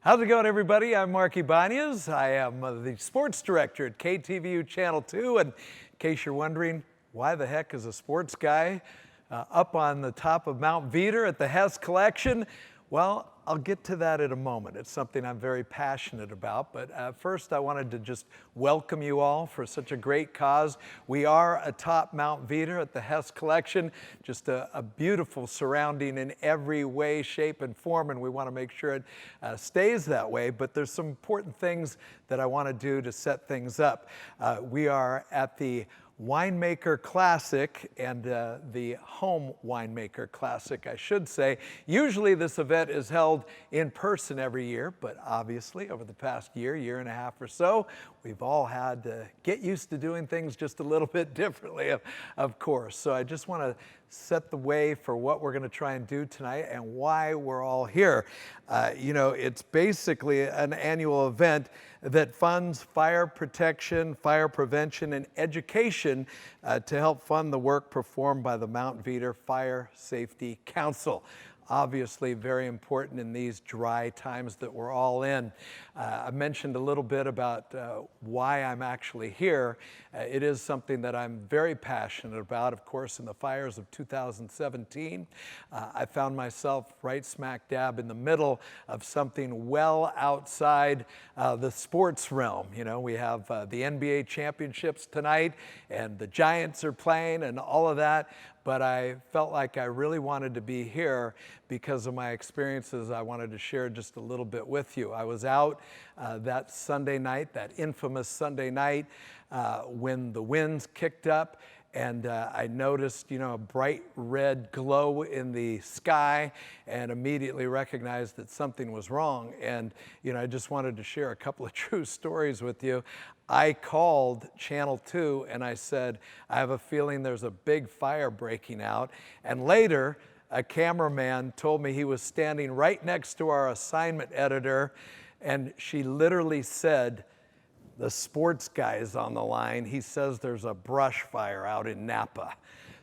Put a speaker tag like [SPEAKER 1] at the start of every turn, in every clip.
[SPEAKER 1] How's it going, everybody? I'm Mark Ibanez. I am the sports director at KTVU Channel 2. And in case you're wondering, why the heck is a sports guy up on the top of Mount Veeder at the Hess Collection? Well, I'll get to that in a moment. It's something I'm very passionate about. But first, I wanted to just welcome you all for such a great cause. We are atop Mount Veeder at the Hess Collection, just a beautiful surrounding in every way, shape, and form, and we want to make sure it stays that way. But there's some important things that I want to do to set things up. We are at the Winemaker Classic and the Home Winemaker Classic, I should say. Usually this event is held in person every year, but obviously over the past year and a half or so, we've all had to get used to doing things just a little bit differently, of course. So I just want to set the way for what we're going to try and do tonight and why we're all here. You know, it's basically an annual event that funds fire protection, fire prevention, and education to help fund the work performed by the Mount Veeder Fire Safety Council. Obviously very important in these dry times that we're all in. I mentioned a little bit about why I'm actually here. It is something that I'm very passionate about. Of course, in the fires of 2017, I found myself right smack dab in the middle of something well outside the sports realm. You know, we have the NBA championships tonight and the Giants are playing and all of that. But I felt like I really wanted to be here because of my experiences. I wanted to share just a little bit with you. I was out that Sunday night, that infamous Sunday night, when the winds kicked up, and I noticed, you know, a bright red glow in the sky and immediately recognized that something was wrong. And, you know, I just wanted to share a couple of true stories with you. I called Channel 2 and I said, I have a feeling there's a big fire breaking out. And later, a cameraman told me he was standing right next to our assignment editor, and she literally said, the sports guy is on the line. He says there's a brush fire out in Napa.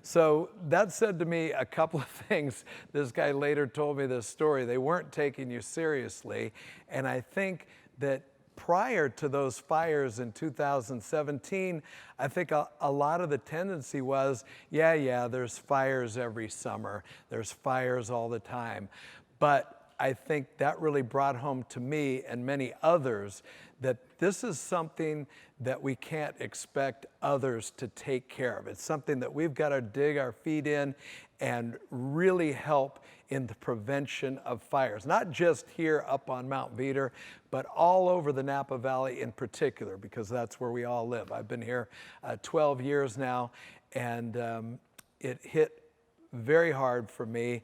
[SPEAKER 1] So that said to me a couple of things. This guy later told me this story. They weren't taking you seriously. And I think that prior to those fires in 2017, I think a lot of the tendency was, yeah, there's fires every summer. There's fires all the time. But I think that really brought home to me and many others that this is something that we can't expect others to take care of. It's something that we've got to dig our feet in and really help in the prevention of fires, not just here up on Mount Veeder, but all over the Napa Valley in particular, because that's where we all live. I've been here 12 years now, and it hit very hard for me.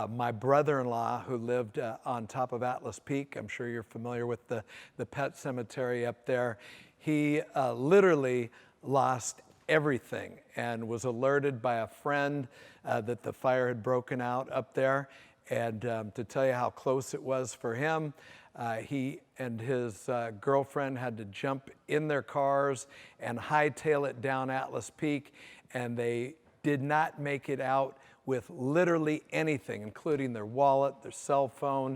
[SPEAKER 1] My brother-in-law, who lived on top of Atlas Peak, I'm sure you're familiar with the pet cemetery up there, he literally lost everything and was alerted by a friend that the fire had broken out up there. And to tell you how close it was for him, he and his girlfriend had to jump in their cars and hightail it down Atlas Peak, and they did not make it out with literally anything, including their wallet, their cell phone,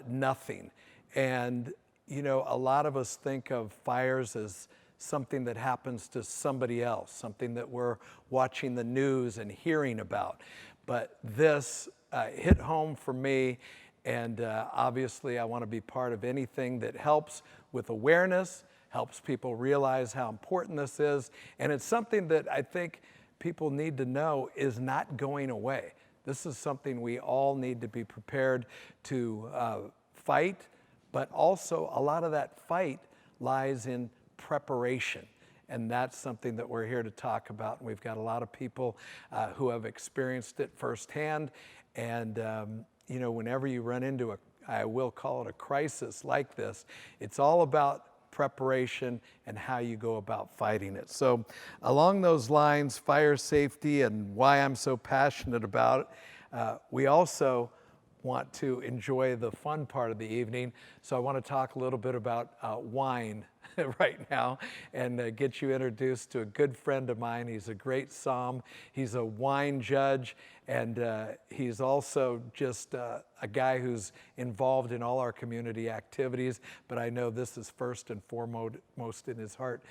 [SPEAKER 1] nothing. And, you know, a lot of us think of fires as something that happens to somebody else, something that we're watching the news and hearing about. But this hit home for me, and obviously I want to be part of anything that helps with awareness, helps people realize how important this is, and it's something that I think people need to know is not going away. This is something we all need to be prepared to fight, but also a lot of that fight lies in preparation. And that's something that we're here to talk about. And we've got a lot of people who have experienced it firsthand. And, you know, whenever you run into I will call it a crisis like this, it's all about preparation and how you go about fighting it. So along those lines, fire safety and why I'm so passionate about it, we also want to enjoy the fun part of the evening. So I want to talk a little bit about wine right now and get you introduced to a good friend of mine. He's a great somm. He's a wine judge, And he's also just a guy who's involved in all our community activities, but I know this is first and foremost in his heart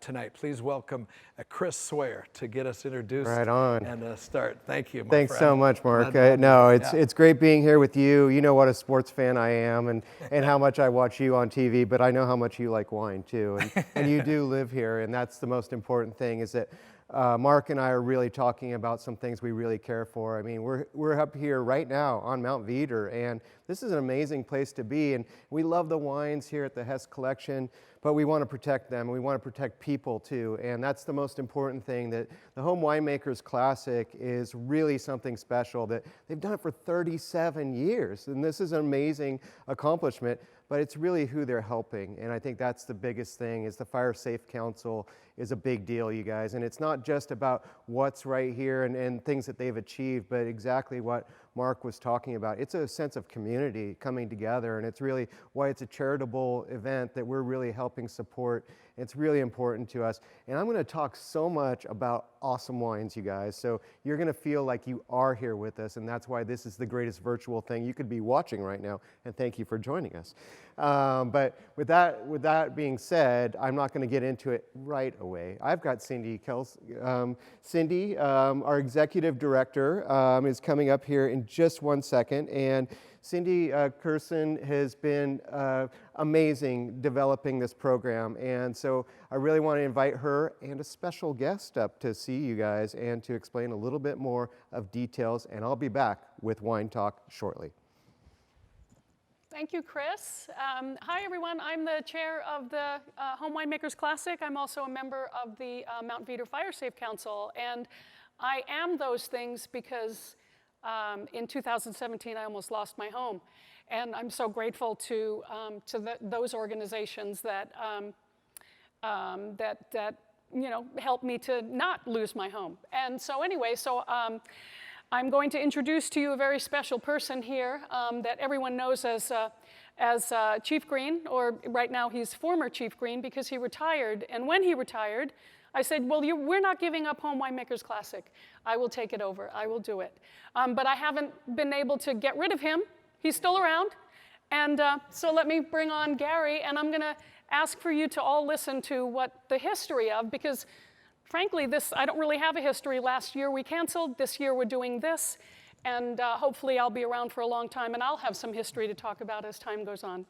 [SPEAKER 1] tonight. Please welcome Chris Sawyer to get us introduced.
[SPEAKER 2] Right on.
[SPEAKER 1] And start. Thank you, my
[SPEAKER 2] Thanks
[SPEAKER 1] friend.
[SPEAKER 2] so much, Mark.
[SPEAKER 1] No,
[SPEAKER 2] It's great being here with you. You know what a sports fan I am and how much I watch you on TV, but I know how much you like wine too. And you do live here, and that's the most important thing, is that Mark and I are really talking about some things we really care for. I mean, we're up here right now on Mount Veeder, and this is an amazing place to be. And we love the wines here at the Hess Collection, but we want to protect them, and we want to protect people too. And that's the most important thing, that the Home Winemakers Classic is really something special, that they've done it for 37 years. And this is an amazing accomplishment, but it's really who they're helping. And I think that's the biggest thing, is the Fire Safe Council is a big deal, you guys. And it's not just about what's right here and things that they've achieved, but exactly what Mark was talking about. It's a sense of community coming together, and it's really why it's a charitable event that we're really helping support. It's really important to us. And I'm going to talk so much about awesome wines, you guys. So you're going to feel like you are here with us, and that's why this is the greatest virtual thing you could be watching right now. And thank you for joining us. But with that being said, I'm not going to get into it right away. I've got Cindy Cindy, our executive director, is coming up here in just one second. And Cindy Curson has been amazing developing this program, and so I really want to invite her and a special guest up to see you guys and to explain a little bit more of details, and I'll be back with Wine Talk shortly.
[SPEAKER 3] Thank you, Chris. Hi, everyone. I'm the chair of the Home Winemakers Classic. I'm also a member of the Mount Veeder Fire Safe Council, and I am those things because in 2017, I almost lost my home, and I'm so grateful to those organizations that helped me to not lose my home. And so anyway, I'm going to introduce to you a very special person here that everyone knows as Chief Green, or right now he's former Chief Green because he retired. And when he retired, I said, well, we're not giving up Home Winemakers Classic. I will take it over. I will do it. But I haven't been able to get rid of him. He's still around. And so let me bring on Gary, and I'm going to ask for you to all listen to what the history of, because frankly, I don't really have a history. Last year we canceled. This year we're doing this. And hopefully I'll be around for a long time, and I'll have some history to talk about as time goes on.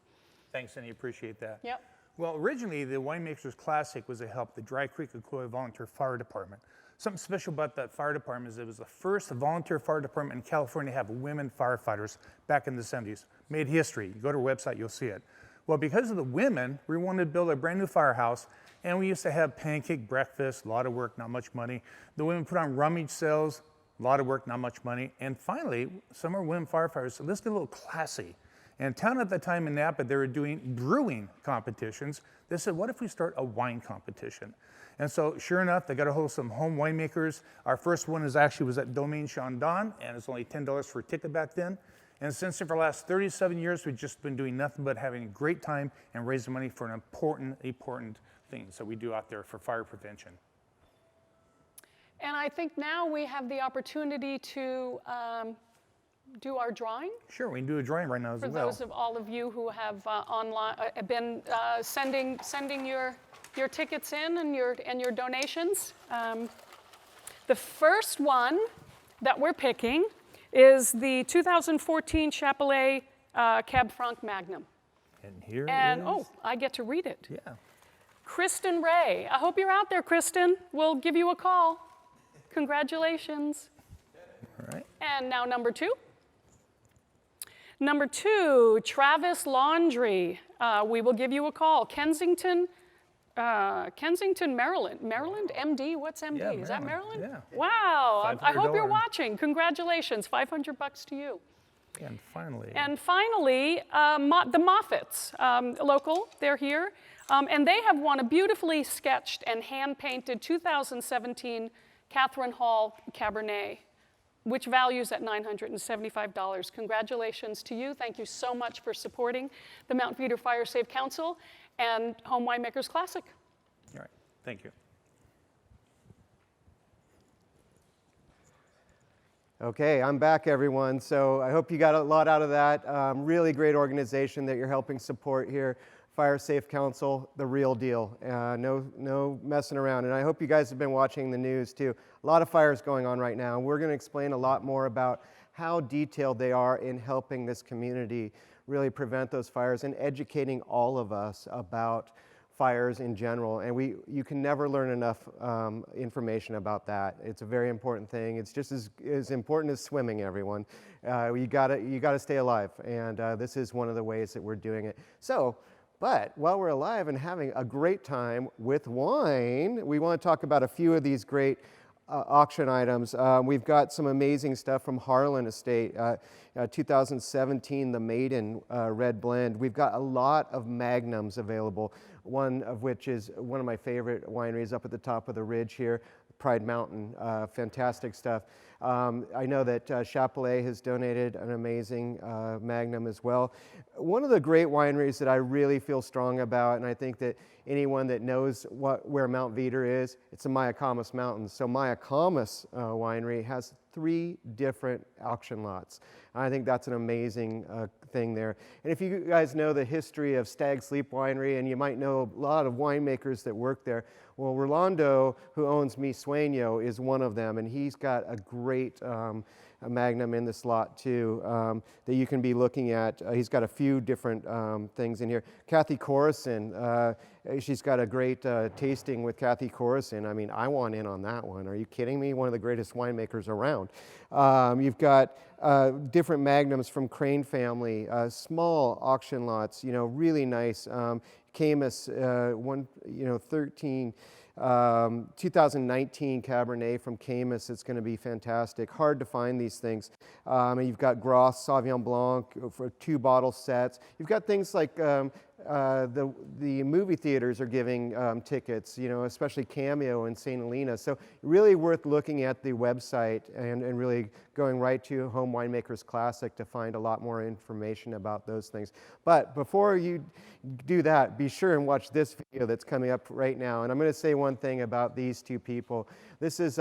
[SPEAKER 4] Thanks, Cindy. Appreciate that.
[SPEAKER 3] Yep.
[SPEAKER 4] Well, originally, the Winemakers Classic was to help the Dry Creek Equoy Volunteer Fire Department. Something special about that fire department is it was the first volunteer fire department in California to have women firefighters back in the 70s. Made history. You go to our website, you'll see it. Well, because of the women, we wanted to build a brand new firehouse, and we used to have pancake breakfast, a lot of work, not much money. The women put on rummage sales, a lot of work, not much money. And finally, some of our women firefighters said, let's get a little classy. And town at the time in Napa, they were doing brewing competitions. They said, what if we start a wine competition? And so sure enough, they got a hold of some home winemakers. Our first one was at Domaine Chandon, and it's only $10 for a ticket back then. And since then, for the last 37 years, we've just been doing nothing but having a great time and raising money for an important things that we do out there for fire prevention.
[SPEAKER 3] And I think now we have the opportunity to do our drawing.
[SPEAKER 4] Sure, we can do a drawing right now as well.
[SPEAKER 3] For those of all of you who have been sending your tickets in and your donations. The first one that we're picking is the 2014 Chapelet Cab Franc Magnum.
[SPEAKER 4] And here
[SPEAKER 3] and
[SPEAKER 4] is...
[SPEAKER 3] oh, I get to read it.
[SPEAKER 4] Yeah.
[SPEAKER 3] Kristen Ray. I hope you're out there, Kristen. We'll give you a call. Congratulations.
[SPEAKER 4] All right.
[SPEAKER 3] And now number two. Number two, Travis Laundry. We will give you a call. Kensington, Maryland. Maryland, MD, what's MD?
[SPEAKER 4] Yeah,
[SPEAKER 3] Is that Maryland?
[SPEAKER 4] Yeah.
[SPEAKER 3] Wow, I hope you're
[SPEAKER 4] $500.
[SPEAKER 3] watching. Congratulations, $500 to you.
[SPEAKER 4] And finally.
[SPEAKER 3] The Moffats, local, they're here. And they have won a beautifully sketched and hand-painted 2017 Catherine Hall Cabernet, which values at $975. Congratulations to you. Thank you so much for supporting the Mount Veeder Fire Safe Council and Home Winemakers Classic.
[SPEAKER 4] All right, thank you.
[SPEAKER 2] Okay, I'm back, everyone. So I hope you got a lot out of that. Really great organization that you're helping support here. Fire Safe Council, the real deal. No messing around. And I hope you guys have been watching the news too. A lot of fires going on right now. And we're going to explain a lot more about how detailed they are in helping this community really prevent those fires and educating all of us about fires in general, and you can never learn enough information about that. It's a very important thing. It's just as important as swimming, everyone. You gotta stay alive, and this is one of the ways that we're doing it. So, but while we're alive and having a great time with wine, we want to talk about a few of these great auction items. We've got some amazing stuff from Harlan Estate, 2017, the Maiden Red Blend. We've got a lot of Magnums available, one of which is one of my favorite wineries up at the top of the ridge here, Pride Mountain. Fantastic stuff. I know that Chapelet has donated an amazing Magnum as well. One of the great wineries that I really feel strong about, and I think that anyone that knows where Mount Veeder is, it's the Mayacamas Mountains. So Mayacamas Winery has 3 different auction lots. I think that's an amazing thing there. And if you guys know the history of Stag's Leap Winery, and you might know a lot of winemakers that work there, well, Rolando, who owns Mi Sueño, is one of them, and he's got a great Magnum in this lot too that you can be looking at. He's got a few different things in here. Kathy Corison, she's got a great tasting with Kathy Corison. I mean, I want in on that one. Are you kidding me? One of the greatest winemakers around. You've got different Magnums from Crane family, small auction lots, really nice. Camus, 2019 Cabernet from Camus. It's going to be fantastic. Hard to find these things. And you've got Gros Sauvignon Blanc for 2 bottle sets. You've got things like the movie theaters are giving tickets, especially Cameo and St. Helena. So really worth looking at the website and really going right to Home Winemakers Classic to find a lot more information about those things. But before you do that, be sure and watch this video that's coming up right now. And I'm going to say one thing about these 2 people. This is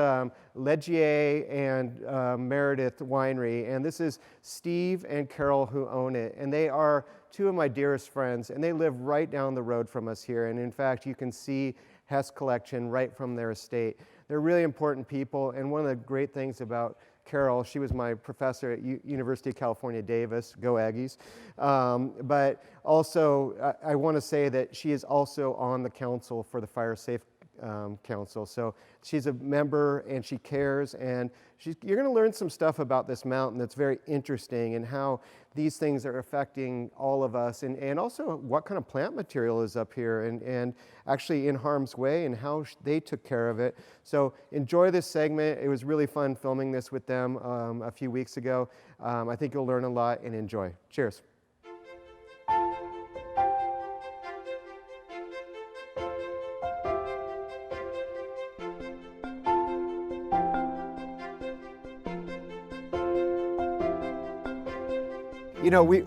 [SPEAKER 2] Legier and Meredith Winery, and this is Steve and Carol who own it. And they are 2 of my dearest friends, and they live right down the road from us here. And in fact, you can see Hess Collection right from their estate. They're really important people, and one of the great things about Carol, she was my professor at University of California, Davis, go Aggies. But also, I want to say that she is also on the council for the Fire Safe Council. So she's a member and she cares, and you're going to learn some stuff about this mountain that's very interesting and how these things are affecting all of us, and also what kind of plant material is up here and actually in harm's way and how they took care of it. So enjoy this segment. It was really fun filming this with them a few weeks ago. I think you'll learn a lot and enjoy. Cheers.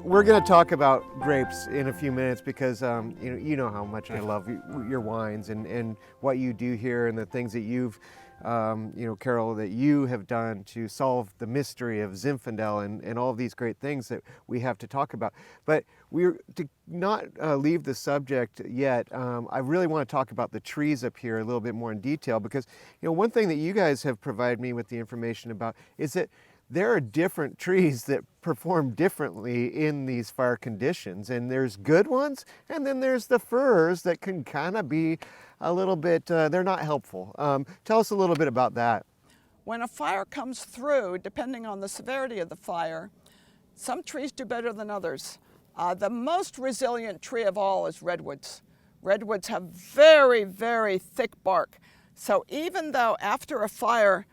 [SPEAKER 2] We're going to talk about grapes in a few minutes because you know how much I love your wines and what you do here and the things that you've, Carol, that you have done to solve the mystery of Zinfandel and all of these great things that we have to talk about. But to not leave the subject yet, I really want to talk about the trees up here a little bit more in detail because, one thing that you guys have provided me with the information about is that there are different trees that perform differently in these fire conditions, and there's good ones, and then there's the firs that can kind of be a little bit, they're not helpful. Tell us a little bit about that.
[SPEAKER 5] When a fire comes through, depending on the severity of the fire, some trees do better than others. The most resilient tree of all is redwoods. Redwoods have very, very thick bark. So even though after a fire,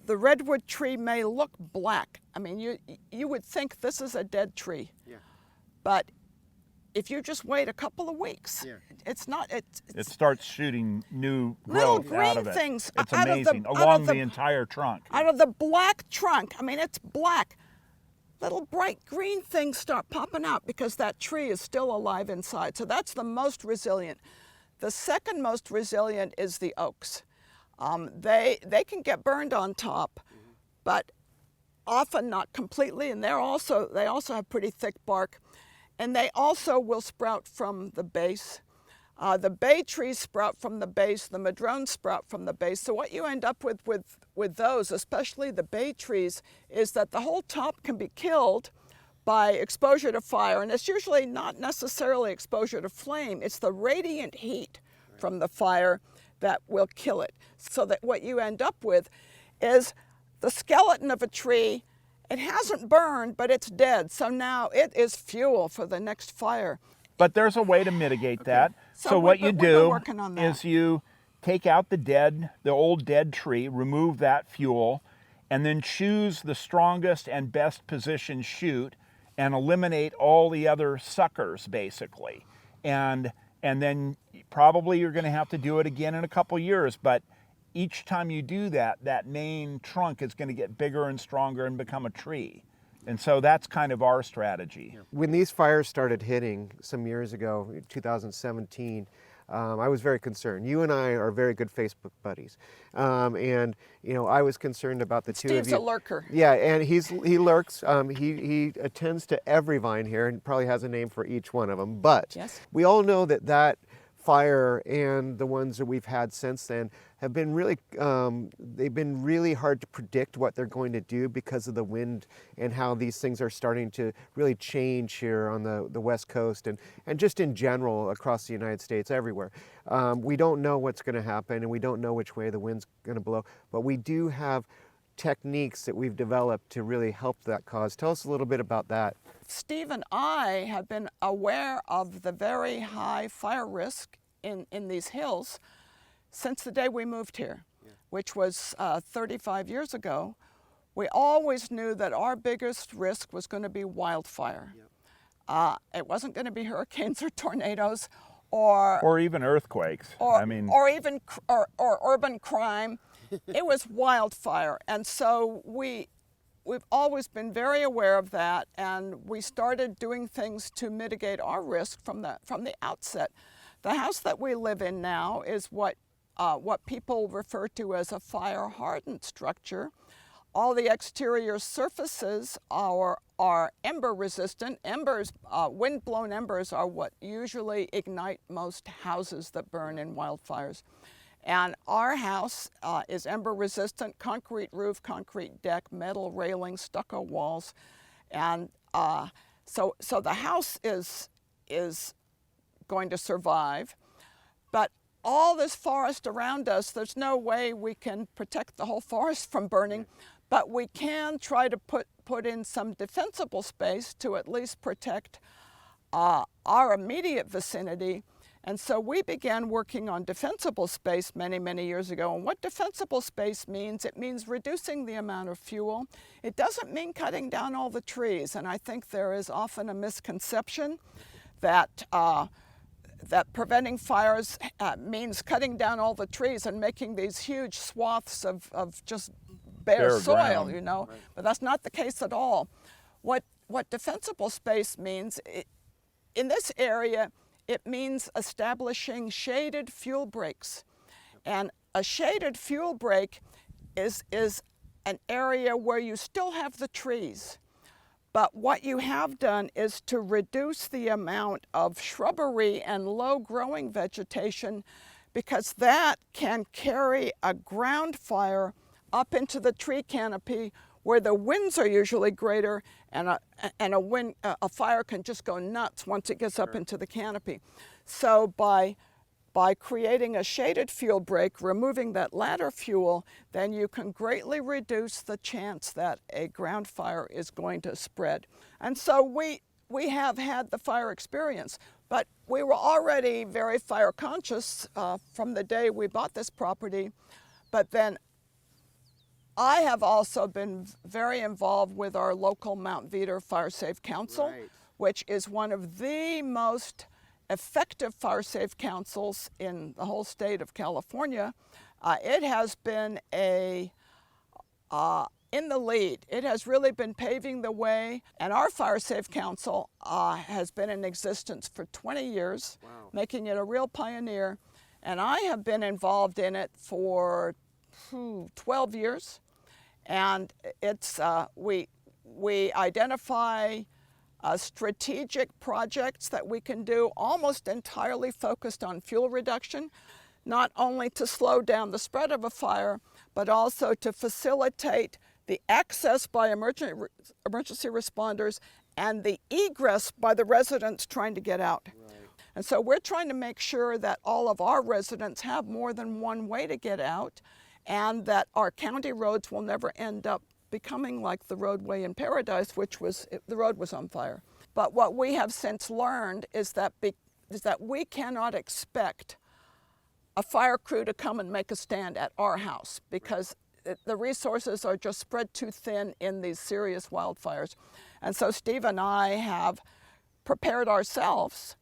[SPEAKER 5] the redwood tree may look black. I mean, you would think this is a dead tree. Yeah. But if you just wait a couple of weeks, it's not. It
[SPEAKER 6] starts shooting new
[SPEAKER 5] little
[SPEAKER 6] growth
[SPEAKER 5] green
[SPEAKER 6] out of it.
[SPEAKER 5] Things
[SPEAKER 6] it's
[SPEAKER 5] out
[SPEAKER 6] amazing,
[SPEAKER 5] of
[SPEAKER 6] along the entire trunk.
[SPEAKER 5] Out of the black trunk, I mean, it's black. Little bright green things start popping out because that tree is still alive inside. So that's the most resilient. The second most resilient is the oaks. They can get burned on top, but often not completely, and they also have pretty thick bark, and they also will sprout from the base. The bay trees sprout from the base, the madrones sprout from the base. So what you end up with those, especially the bay trees, is that the whole top can be killed by exposure to fire, and it's usually not necessarily exposure to flame, it's the radiant heat from the fire that will kill it. So that what you end up with is the skeleton of a tree. It hasn't burned, but it's dead, so now it is fuel for the next fire.
[SPEAKER 6] But there's a way to mitigate that.
[SPEAKER 5] So
[SPEAKER 6] So what
[SPEAKER 5] we've
[SPEAKER 6] you
[SPEAKER 5] been
[SPEAKER 6] do
[SPEAKER 5] working on that.
[SPEAKER 6] is you take out the old dead tree, remove that fuel, and then choose the strongest and best positioned shoot and eliminate all the other suckers, basically. And then probably you're going to have to do it again in a couple years, but each time you do that, that main trunk is going to get bigger and stronger and become a tree. And so that's kind of our strategy.
[SPEAKER 2] When these fires started hitting some years ago, 2017, I was very concerned. You and I are very good Facebook buddies, and I was concerned about the two of you.
[SPEAKER 5] Steve's a lurker.
[SPEAKER 2] Yeah, and he lurks. He attends to every vine here and probably has a name for each one of them. But
[SPEAKER 5] Yes.
[SPEAKER 2] we all know that fire and the ones that we've had since then have been really, they've been really hard to predict what they're going to do because of the wind and how these things are starting to really change here on the West Coast and just in general across the United States, everywhere. We don't know what's going to happen and we don't know which way the wind's going to blow, but we do have techniques that we've developed to really help that cause. Tell us a little bit about that.
[SPEAKER 5] Steve and I have been aware of the very high fire risk in these hills since the day we moved here, which was 35 years ago. We always knew that our biggest risk was going to be wildfire. It wasn't going to be hurricanes or tornadoes
[SPEAKER 6] Or even earthquakes.
[SPEAKER 5] or
[SPEAKER 6] I
[SPEAKER 5] urban crime. It was wildfire, and so we've always been very aware of that, and we started doing things to mitigate our risk from the outset. The house that we live in now is what people refer to as a fire-hardened structure. All the exterior surfaces are ember-resistant. Wind-blown embers are what usually ignite most houses that burn in wildfires. And our house is ember-resistant, concrete roof, concrete deck, metal railing, stucco walls. And so the house is going to survive. But all this forest around us, there's no way we can protect the whole forest from burning, but we can try to put in some defensible space to at least protect our immediate vicinity. And so we began working on defensible space many, many years ago. And what defensible space means, it means reducing the amount of fuel. It doesn't mean cutting down all the trees. And I think there is often a misconception that preventing fires means cutting down all the trees and making these huge swaths of just bare soil,
[SPEAKER 6] ground.
[SPEAKER 5] But that's not the case at all. What defensible space means, in this area, it means establishing shaded fuel breaks. And a shaded fuel break is an area where you still have the trees. But what you have done is to reduce the amount of shrubbery and low-growing vegetation, because that can carry a ground fire up into the tree canopy where the winds are usually greater, and a fire can just go nuts once it gets up into the canopy. So by creating a shaded fuel break, removing that ladder fuel, then you can greatly reduce the chance that a ground fire is going to spread. And so we have had the fire experience, but we were already very fire conscious from the day we bought this property. But then I have also been very involved with our local Mount Veeder Fire Safe Council, which is one of the most effective fire safe councils in the whole state of California. It has been in the lead. It has really been paving the way, and our fire safe council has been in existence for 20 years, making it a real pioneer. And I have been involved in it for 12 years. And it's, we identify strategic projects that we can do almost entirely focused on fuel reduction, not only to slow down the spread of a fire, but also to facilitate the access by emergency responders and the egress by the residents trying to get out. Right. And so we're trying to make sure that all of our residents have more than one way to get out, and that our county roads will never end up becoming like the roadway in Paradise, which was, the road was on fire. But what we have since learned is that we cannot expect a fire crew to come and make a stand at our house, because the resources are just spread too thin in these serious wildfires. And so Steve and I have prepared ourselves.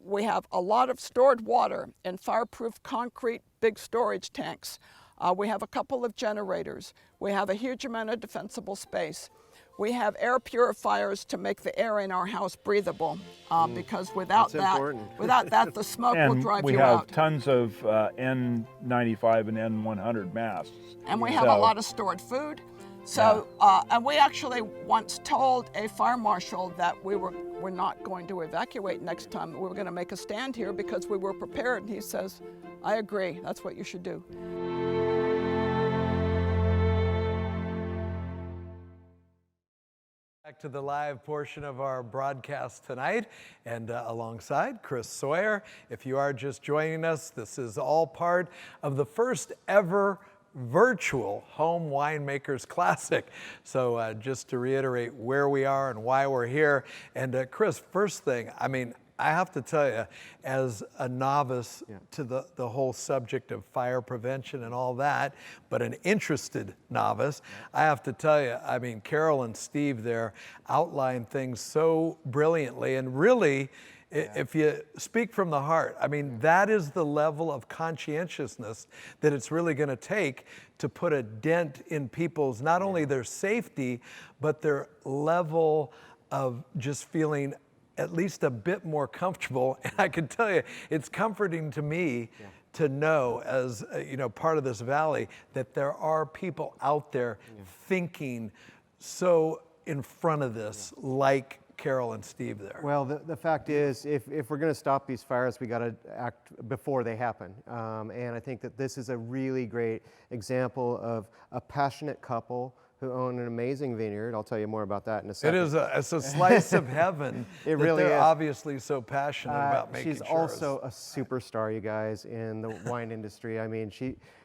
[SPEAKER 5] We have a lot of stored water in fireproof concrete big storage tanks. We have a couple of generators. We have a huge amount of defensible space. We have air purifiers to make the air in our house breathable, because without that, the smoke will drive you out.
[SPEAKER 6] And we have tons of N95 and N100 masks.
[SPEAKER 5] And we have a lot of stored food. So, and we actually once told a fire marshal that we're not going to evacuate next time. We were going to make a stand here because we were prepared. And he says, I agree, that's what you should do.
[SPEAKER 1] Back to the live portion of our broadcast tonight, and alongside Chris Sawyer. If you are just joining us, this is all part of the first ever virtual Home Winemakers Classic. So just to reiterate where we are and why we're here. And Chris, first thing, I mean, I have to tell you, as a novice to the whole subject of fire prevention and all that, but an interested novice, I have to tell you, I mean, Carol and Steve there outline things so brilliantly, and really, if you speak from the heart, I mean, that is the level of conscientiousness that it's really going to take to put a dent in people's, not only their safety, but their level of just feeling at least a bit more comfortable. And I can tell you, it's comforting to me to know, as part of this valley, that there are people out there thinking so in front of this, like Carol and Steve there.
[SPEAKER 2] Well, the fact is, if we're going to stop these fires, we got to act before they happen. And I think that this is a really great example of a passionate couple who own an amazing vineyard. I'll tell you more about that in a second.
[SPEAKER 1] It's a slice of heaven.
[SPEAKER 2] It really is.
[SPEAKER 1] They're obviously so passionate about making
[SPEAKER 2] She's
[SPEAKER 1] sure.
[SPEAKER 2] also a superstar, you guys, in the wine industry. I mean,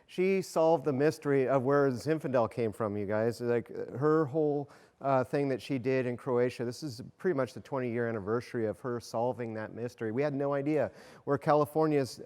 [SPEAKER 2] she solved the mystery of where Zinfandel came from, you guys. Like her whole thing that she did in Croatia. This is pretty much the 20-year anniversary of her solving that mystery. We had no idea where California's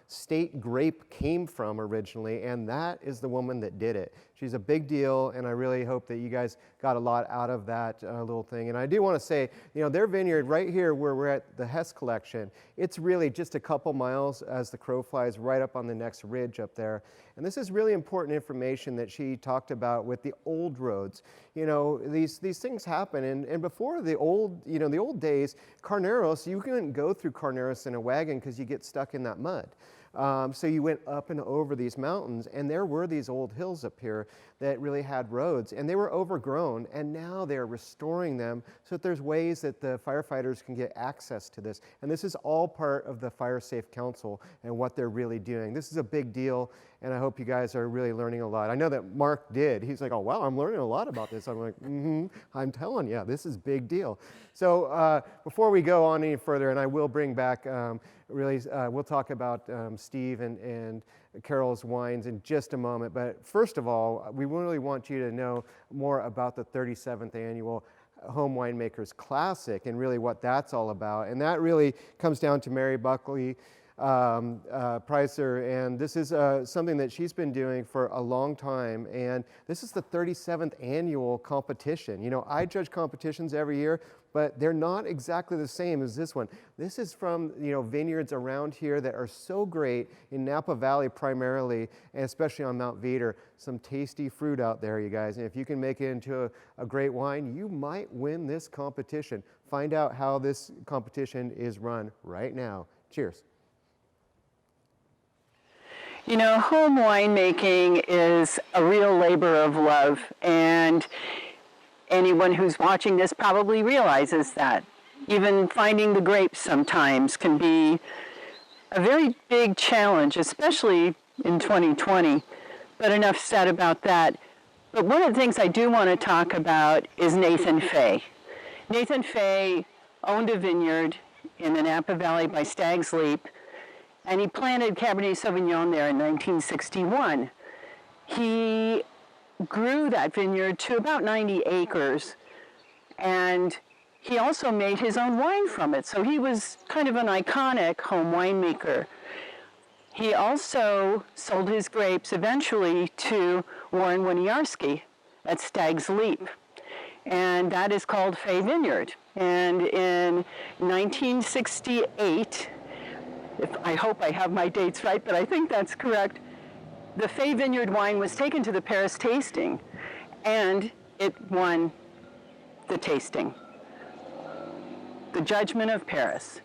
[SPEAKER 2] state grape came from originally, and that is the woman that did it. She's a big deal, and I really hope that you guys got a lot out of that little thing. And I do want to say, their vineyard right here where we're at the Hess collection, it's really just a couple miles as the crow flies right up on the next ridge up there. And this is really important information that she talked about with the old roads. These things happen, and before the old, the old days, Carneros, you couldn't go through Carneros in a wagon because you get stuck in that mud. So you went up and over these mountains, and there were these old hills up here that really had roads, and they were overgrown, and now they're restoring them so that there's ways that the firefighters can get access to this. And this is all part of the Fire Safe Council and what they're really doing. This is a big deal, and I hope you guys are really learning a lot. I know that Mark did. He's like, oh, wow, I'm learning a lot about this. I'm like, I'm telling you, this is a big deal. So before we go on any further, and I will bring back we'll talk about Steve and Carol's wines in just a moment. But first of all, we really want you to know more about the 37th annual Home Winemakers Classic and really what that's all about. And that really comes down to Mary Buckley Pricer, and this is something that she's been doing for a long time, and this is the 37th annual competition. I judge competitions every year, but they're not exactly the same as this one. This is from vineyards around here that are so great in Napa Valley primarily, and especially on Mount Veeder. Some tasty fruit out there, you guys, and if you can make it into a great wine, you might win this competition. Find out how this competition is run right now. Cheers.
[SPEAKER 7] You know, home winemaking is a real labor of love, and anyone who's watching this probably realizes that. Even finding the grapes sometimes can be a very big challenge, especially in 2020, but enough said about that. But one of the things I do want to talk about is Nathan Faye. Nathan Faye owned a vineyard in the Napa Valley by Stag's Leap, and he planted Cabernet Sauvignon there in 1961. He grew that vineyard to about 90 acres, and he also made his own wine from it, so he was kind of an iconic home winemaker. He also sold his grapes eventually to Warren Winiarski at Stag's Leap, and that is called Faye Vineyard. And in 1968, I hope I have my dates right, but I think that's correct, the Faye Vineyard wine was taken to the Paris tasting, and it won the tasting, the Judgment of Paris.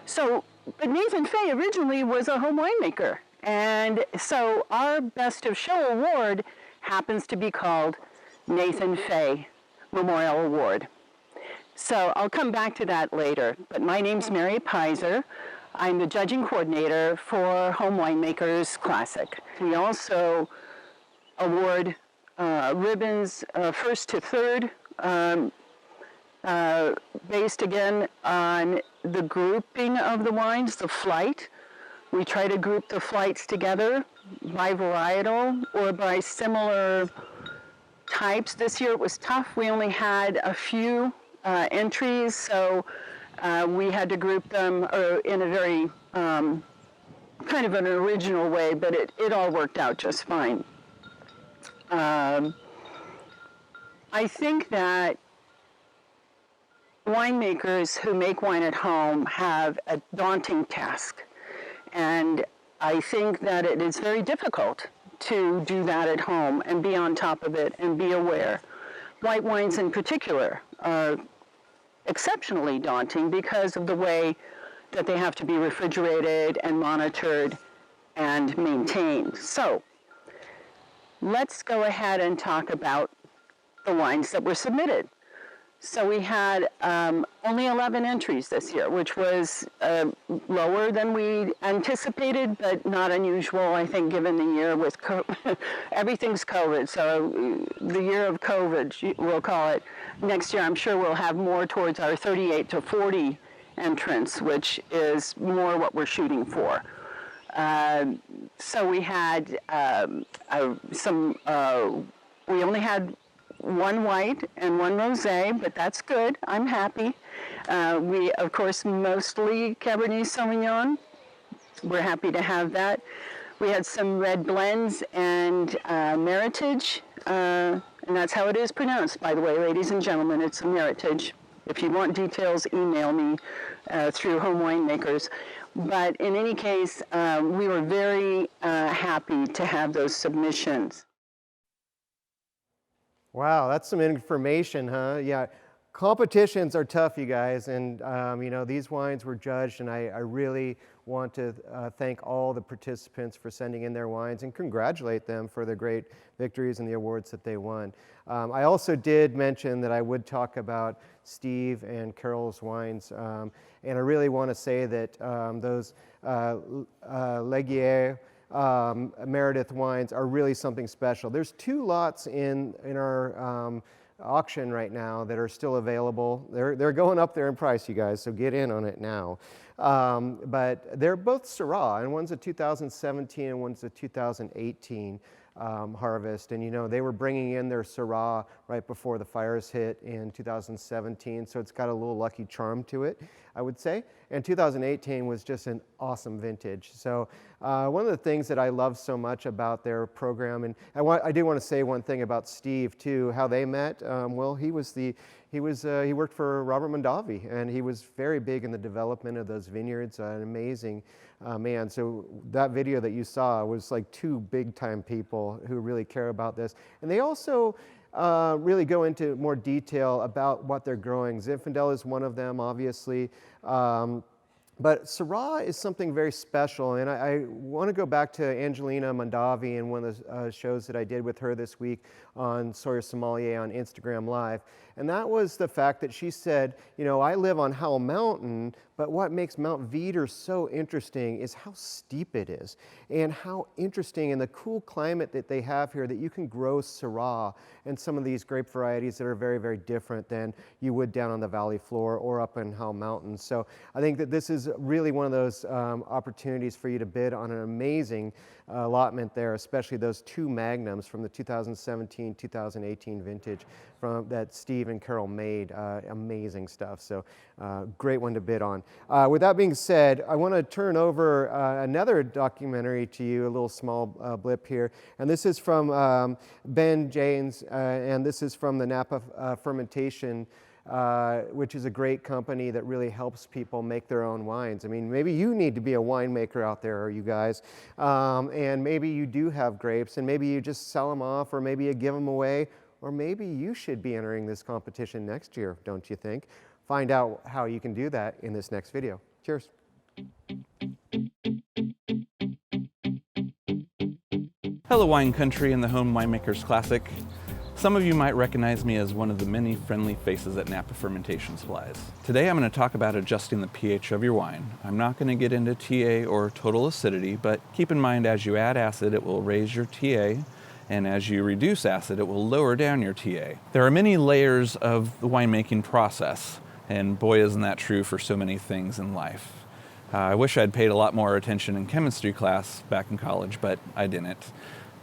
[SPEAKER 7] So, but Nathan Faye originally was a home winemaker, and so our Best of Show award happens to be called Nathan Faye Memorial Award. So I'll come back to that later, but my name's Mary Pizer. I'm the judging coordinator for Home Winemakers Classic. We also award ribbons first to third, based again on the grouping of the wines, the flight. We try to group the flights together by varietal or by similar types. This year it was tough. We only had a few entries, so we had to group them in a very kind of an original way, but it all worked out just fine. I think that winemakers who make wine at home have a daunting task, and I think that it is very difficult to do that at home and be on top of it and be aware. White wines in particular are exceptionally daunting because of the way that they have to be refrigerated and monitored and maintained. So let's go ahead and talk about the wines that were submitted. So we had only 11 entries this year, which was lower than we anticipated, but not unusual, I think, given the year with everything's COVID. So the year of COVID, we'll call it. Next year, I'm sure we'll have more towards our 38 to 40 entrants, which is more what we're shooting for. So we had we only had one white and one rosé, but that's good. I'm happy. We, of course, mostly Cabernet Sauvignon. We're happy to have that. We had some red blends and Meritage, and that's how it is pronounced, by the way, ladies and gentlemen. It's a Meritage. If you want details, email me through Home Winemakers. But in any case, we were very happy to have those submissions.
[SPEAKER 2] Wow, that's some information, huh? Yeah, competitions are tough, you guys, and you know, these wines were judged, and I really want to thank all the participants for sending in their wines and congratulate them for the great victories and the awards that they won. I also did mention that I would talk about Steve and Carol's wines, and I really want to say that those Legier Meredith wines are really something special. There's 2 lots in our auction right now that are still available. They're going up there in price, you guys, so get in on it now. But they're both Syrah, and one's a 2017 and one's a 2018 harvest. And you know, they were bringing in their Syrah right before the fires hit in 2017, so it's got a little lucky charm to it, I would say. And 2018 was just an awesome vintage. So one of the things that I love so much about their program, and I do want to say one thing about Steve too, how they met. Well, he worked for Robert Mondavi, and he was very big in the development of those vineyards. An amazing man. So that video that you saw was like 2 big-time people who really care about this, and they also really go into more detail about what they're growing. Zinfandel is one of them, obviously. But Syrah is something very special, and I want to go back to Angelina Mondavi and one of the shows that I did with her this week on Sawyer Sommelier on Instagram Live. And that was the fact that she said, you know, I live on Howell Mountain, but what makes Mount Veeder so interesting is how steep it is and how interesting and the cool climate that they have here, that you can grow Syrah and some of these grape varieties that are very, very different than you would down on the valley floor or up in Howell Mountain. So I think that this is really one of those opportunities for you to bid on an amazing allotment there, especially those 2 magnums from the 2017-2018 vintage that Steve and Carol made. Amazing stuff. So great one to bid on. With that being said, I want to turn over another documentary to you, a little small blip here. And this is from Ben Janes, and this is from the Napa Fermentation, which is a great company that really helps people make their own wines. I mean, maybe you need to be a winemaker out there, you guys, and maybe you do have grapes, and maybe you just sell them off, or maybe you give them away, or maybe you should be entering this competition next year, don't you think? Find out how you can do that in this next video. Cheers.
[SPEAKER 8] Hello wine country and the Home Winemakers Classic. Some of you might recognize me as one of the many friendly faces at Napa Fermentation Supplies. Today I'm going to talk about adjusting the pH of your wine. I'm not going to get into TA or total acidity, but keep in mind as you add acid it will raise your TA, and as you reduce acid it will lower down your TA. There are many layers of the winemaking process, and boy isn't that true for so many things in life. I wish I'd paid a lot more attention in chemistry class back in college, but I didn't.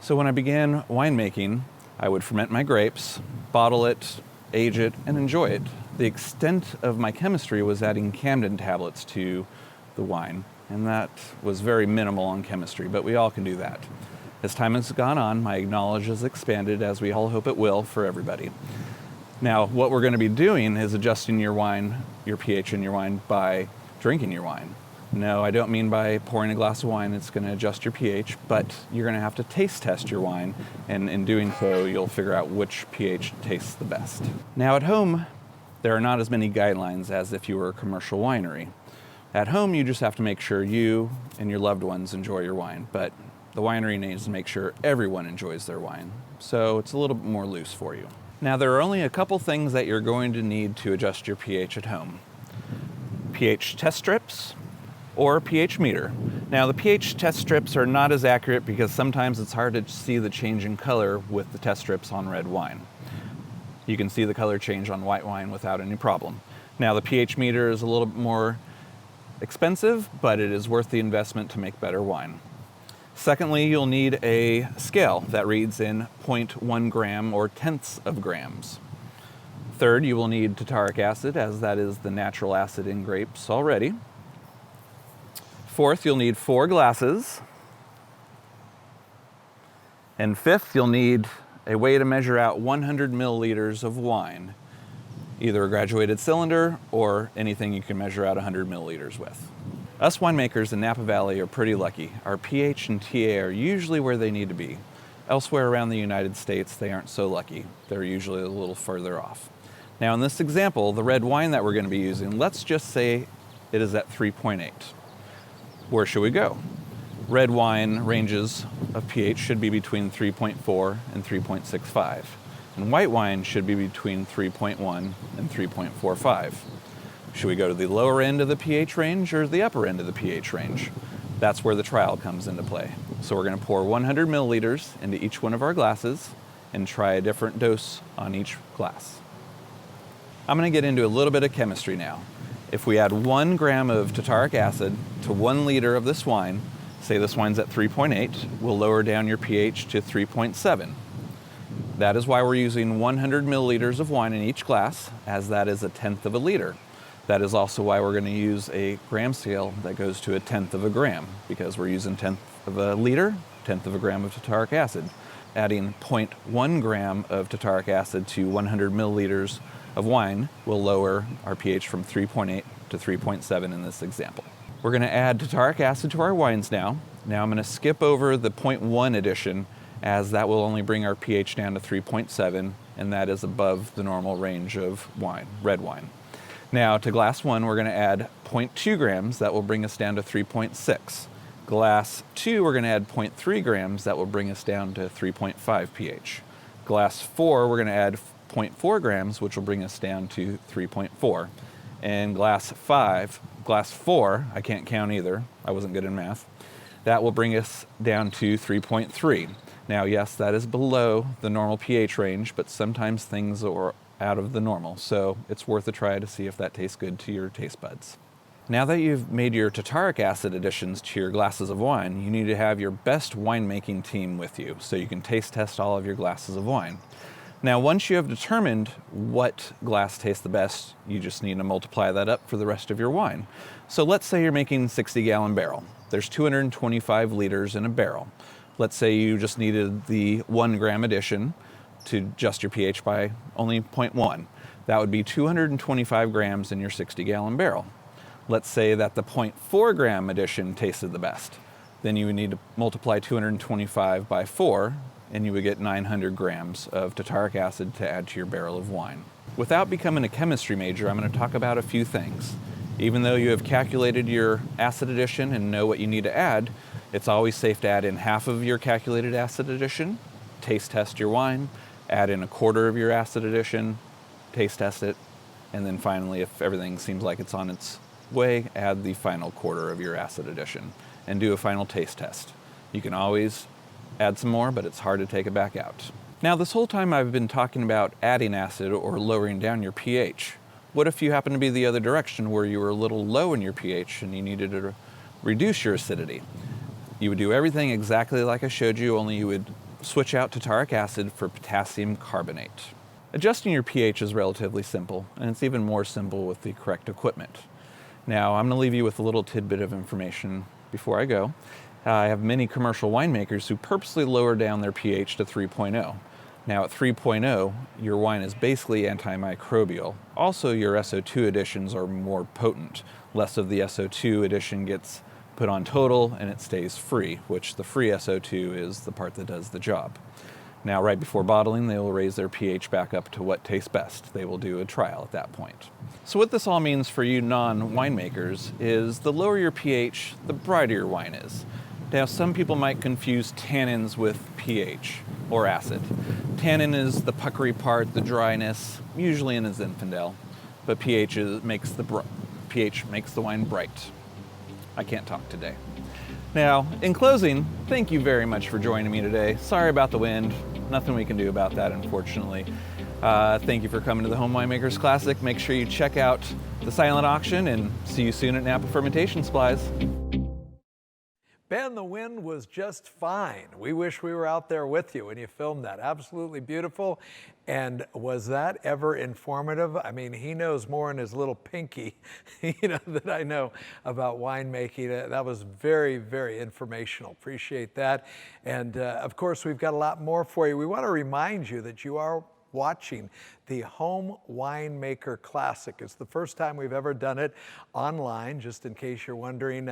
[SPEAKER 8] So when I began winemaking, I would ferment my grapes, bottle it, age it, and enjoy it. The extent of my chemistry was adding Camden tablets to the wine, and that was very minimal on chemistry, but we all can do that. As time has gone on, my knowledge has expanded, as we all hope it will for everybody. Now, what we're going to be doing is adjusting your wine, your pH in your wine, by drinking your wine. No, I don't mean by pouring a glass of wine it's going to adjust your pH, but you're going to have to taste test your wine, and in doing so you'll figure out which pH tastes the best. Now at home, there are not as many guidelines as if you were a commercial winery. At home you just have to make sure you and your loved ones enjoy your wine, but the winery needs to make sure everyone enjoys their wine, so it's a little bit more loose for you. Now there are only a couple things that you're going to need to adjust your pH at home. pH test strips, or pH meter. Now the pH test strips are not as accurate because sometimes it's hard to see the change in color with the test strips on red wine. You can see the color change on white wine without any problem. Now the pH meter is a little bit more expensive, but it is worth the investment to make better wine. Secondly, you'll need a scale that reads in 0.1 gram or tenths of grams. Third, you will need tartaric acid, as that is the natural acid in grapes already. Fourth, you'll need 4 glasses. And fifth, you'll need a way to measure out 100 milliliters of wine, either a graduated cylinder or anything you can measure out 100 milliliters with. Us winemakers in Napa Valley are pretty lucky. Our pH and TA are usually where they need to be. Elsewhere around the United States, they aren't so lucky. They're usually a little further off. Now in this example, the red wine that we're going to be using, let's just say it is at 3.8. Where should we go? Red wine ranges of pH should be between 3.4 and 3.65, and white wine should be between 3.1 and 3.45. Should we go to the lower end of the pH range or the upper end of the pH range? That's where the trial comes into play. So we're going to pour 100 milliliters into each one of our glasses and try a different dose on each glass. I'm going to get into a little bit of chemistry now. If we add 1 gram of tartaric acid to 1 liter of this wine, say this wine's at 3.8, we'll lower down your pH to 3.7. That is why we're using 100 milliliters of wine in each glass, as that is a tenth of a liter. That is also why we're going to use a gram scale that goes to a tenth of a gram, because we're using tenth of a liter, tenth of a gram of tartaric acid. Adding 0.1 gram of tartaric acid to 100 milliliters of wine will lower our pH from 3.8 to 3.7 in this example. We're going to add tartaric acid to our wines now. Now I'm going to skip over the 0.1 addition, as that will only bring our pH down to 3.7, and that is above the normal range of wine, red wine. Now to glass 1, we're going to add 0.2 grams. That will bring us down to 3.6. Glass 2, we're going to add 0.3 grams. That will bring us down to 3.5 pH. Glass 4, we're going to add 0.4 grams, which will bring us down to 3.4. And glass 4, I can't count either. I wasn't good in math. That will bring us down to 3.3. Now, yes, that is below the normal pH range, but sometimes things are out of the normal, so it's worth a try to see if that tastes good to your taste buds. Now that you've made your tartaric acid additions to your glasses of wine, you need to have your best winemaking team with you so you can taste test all of your glasses of wine. Now, once you have determined what glass tastes the best, you just need to multiply that up for the rest of your wine. So let's say you're making a 60-gallon barrel. There's 225 liters in a barrel. Let's say you just needed the 1 gram addition to adjust your pH by only 0.1. That would be 225 grams in your 60-gallon barrel. Let's say that the 0.4 gram addition tasted the best. Then you would need to multiply 225 by 4, and you would get 900 grams of tartaric acid to add to your barrel of wine. Without becoming a chemistry major, I'm going to talk about a few things. Even though you have calculated your acid addition and know what you need to add, it's always safe to add in half of your calculated acid addition, taste test your wine, add in a quarter of your acid addition, taste test it, and then finally, if everything seems like it's on its way, add the final quarter of your acid addition and do a final taste test. You can always add some more, but it's hard to take it back out. Now, this whole time I've been talking about adding acid or lowering down your pH. What if you happen to be the other direction where you were a little low in your pH and you needed to reduce your acidity? You would do everything exactly like I showed you, only you would switch out tartaric acid for potassium carbonate. Adjusting your pH is relatively simple, and it's even more simple with the correct equipment. Now, I'm going to leave you with a little tidbit of information before I go. I have many commercial winemakers who purposely lower down their pH to 3.0. Now at 3.0, your wine is basically antimicrobial. Also, your SO2 additions are more potent. Less of the SO2 addition gets put on total and it stays free, which the free SO2 is the part that does the job. Now, right before bottling, they will raise their pH back up to what tastes best. They will do a trial at that point. So what this all means for you non-winemakers is the lower your pH, the brighter your wine is. Now, some people might confuse tannins with pH or acid. Tannin is the puckery part, the dryness, usually in a Zinfandel, but pH makes the wine bright. I can't talk today. Now, in closing, thank you very much for joining me today. Sorry about the wind. Nothing we can do about that, unfortunately. Thank you for coming to the Home Winemakers Classic. Make sure you check out the silent auction and see you soon at Napa Fermentation Supplies.
[SPEAKER 1] Ben, the wind was just fine. We wish we were out there with you when you filmed that. Absolutely beautiful. And was that ever informative? I mean, he knows more in his little pinky, than I know about winemaking. That was very, very informational. Appreciate that. And of course, we've got a lot more for you. We want to remind you that you are watching the Home Winemaker Classic. It's the first time we've ever done it online, just in case you're wondering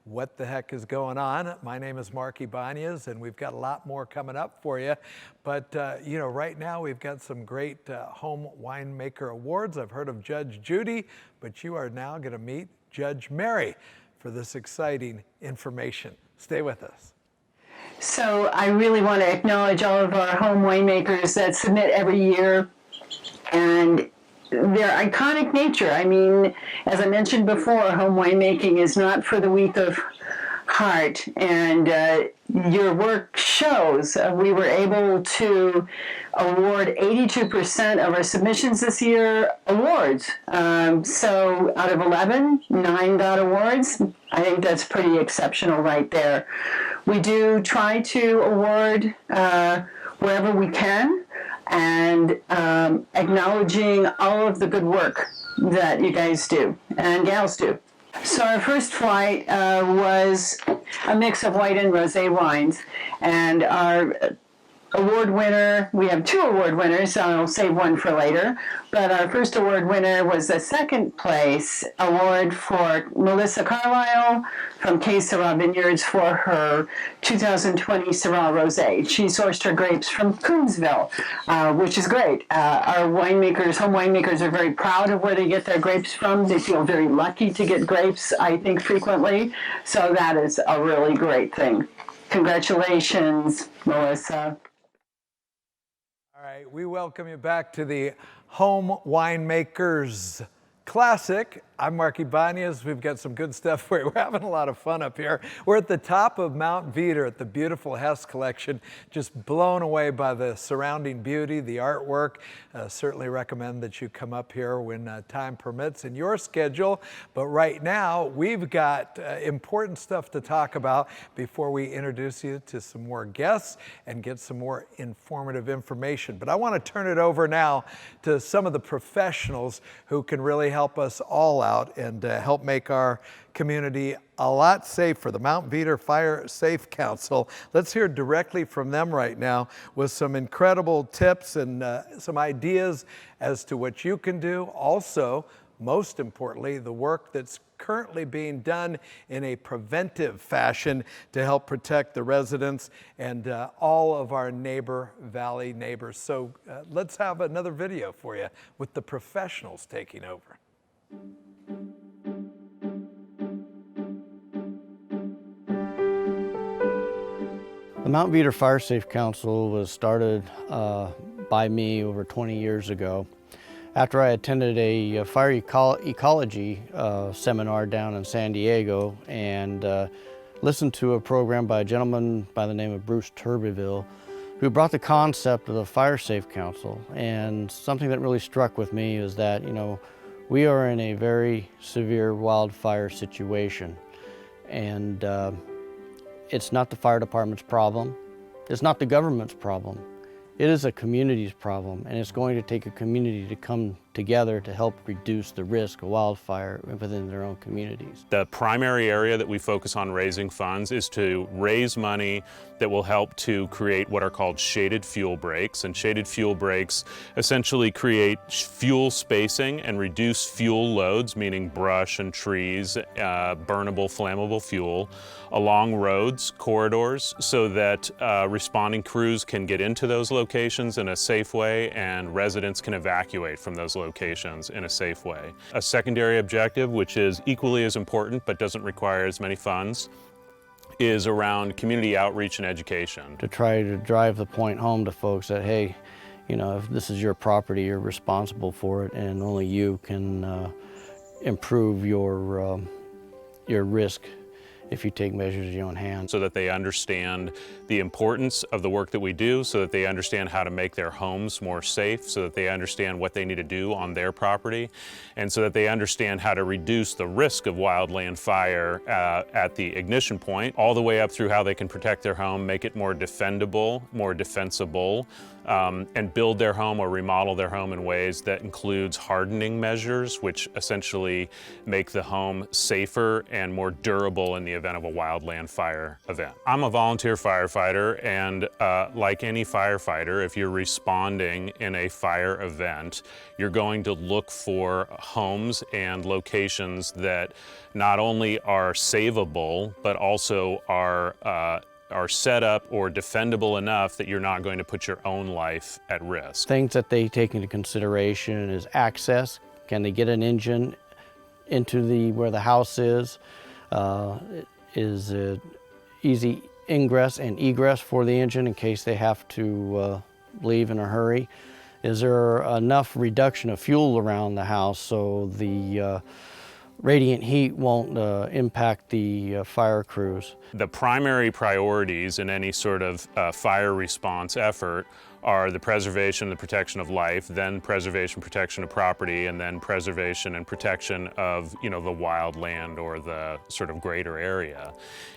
[SPEAKER 1] what the heck is going on. My name is Mark Ibanez, and we've got a lot more coming up for you. But, right now we've got some great Home Winemaker Awards. I've heard of Judge Judy, but you are now going to meet Judge Mary for this exciting information. Stay with us.
[SPEAKER 7] So I really want to acknowledge all of our home winemakers that submit every year and their iconic nature. I mean, as I mentioned before, home winemaking is not for the weak of heart, and your work shows. We were able to award 82% of our submissions this year awards. So out of 11, 9 got awards. I think that's pretty exceptional right there. We do try to award wherever we can, and acknowledging all of the good work that you guys do and gals do. So our first flight was a mix of white and rosé wines, and our award winner, we have 2 award winners, so I'll save one for later. But our first award winner was a second place award for Melissa Carlisle from K Syrah Vineyards for her 2020 Syrah Rosé. She sourced her grapes from Coonsville, which is great. Our winemakers, home winemakers, are very proud of where they get their grapes from. They feel very lucky to get grapes, I think, frequently. So that is a really great thing. Congratulations, Melissa.
[SPEAKER 1] All right, we welcome you back to the Home Winemakers Classic. I'm Mark Ibanez. We've got some good stuff for you. We're having a lot of fun up here. We're at the top of Mount Veeder at the beautiful Hess collection, just blown away by the surrounding beauty, the artwork. Certainly recommend that you come up here when time permits in your schedule. But right now, we've got important stuff to talk about before we introduce you to some more guests and get some more informative information. But I want to turn it over now to some of the professionals who can really help us all out and help make our community a lot safer. The Mount Veeder Fire Safe Council. Let's hear directly from them right now with some incredible tips and some ideas as to what you can do. Also, most importantly, the work that's currently being done in a preventive fashion to help protect the residents and all of our neighbor valley neighbors. So let's have another video for you with the professionals taking over.
[SPEAKER 9] The Mount Veeder Fire Safe Council was started by me over 20 years ago after I attended a fire ecology seminar down in San Diego and listened to a program by a gentleman by the name of Bruce Turbeville, who brought the concept of the Fire Safe Council. And something that really struck with me is that, you know, we are in a very severe wildfire situation, and it's not the fire department's problem. It's not the government's problem. It is a community's problem, and it's going to take a community to come together to help reduce the risk of wildfire within their own communities.
[SPEAKER 10] The primary area that we focus on raising funds is to raise money that will help to create what are called shaded fuel breaks. And shaded fuel breaks essentially create fuel spacing and reduce fuel loads, meaning brush and trees, burnable, flammable fuel, along roads, corridors, so that responding crews can get into those locations in a safe way and residents can evacuate from those locations in a safe way. A secondary objective, which is equally as important but doesn't require as many funds, is around community outreach and education.
[SPEAKER 9] To try to drive the point home to folks that, hey, you know, if this is your property, you're responsible for it, and only you can improve your risk if you take measures in your own hands.
[SPEAKER 10] So that they understand the importance of the work that we do, so that they understand how to make their homes more safe, so that they understand what they need to do on their property, and so that they understand how to reduce the risk of wildland fire at the ignition point, all the way up through how they can protect their home, make it more defendable, more defensible, and build their home or remodel their home in ways that includes hardening measures, which essentially make the home safer and more durable in the event of a wildland fire event. I'm a volunteer firefighter, and like any firefighter, if you're responding in a fire event, you're going to look for homes and locations that not only are savable, but also are set up or defendable enough that you're not going to put your own life at risk.
[SPEAKER 9] Things that they take into consideration is access. Can they get an engine into where the house is? Is it easy ingress and egress for the engine in case they have to leave in a hurry? Is there enough reduction of fuel around the house so the radiant heat won't impact the fire crews?
[SPEAKER 10] The primary priorities in any sort of fire response effort are the preservation and the protection of life, then preservation, protection of property, and then preservation and protection of, you know, the wild land or the sort of greater area.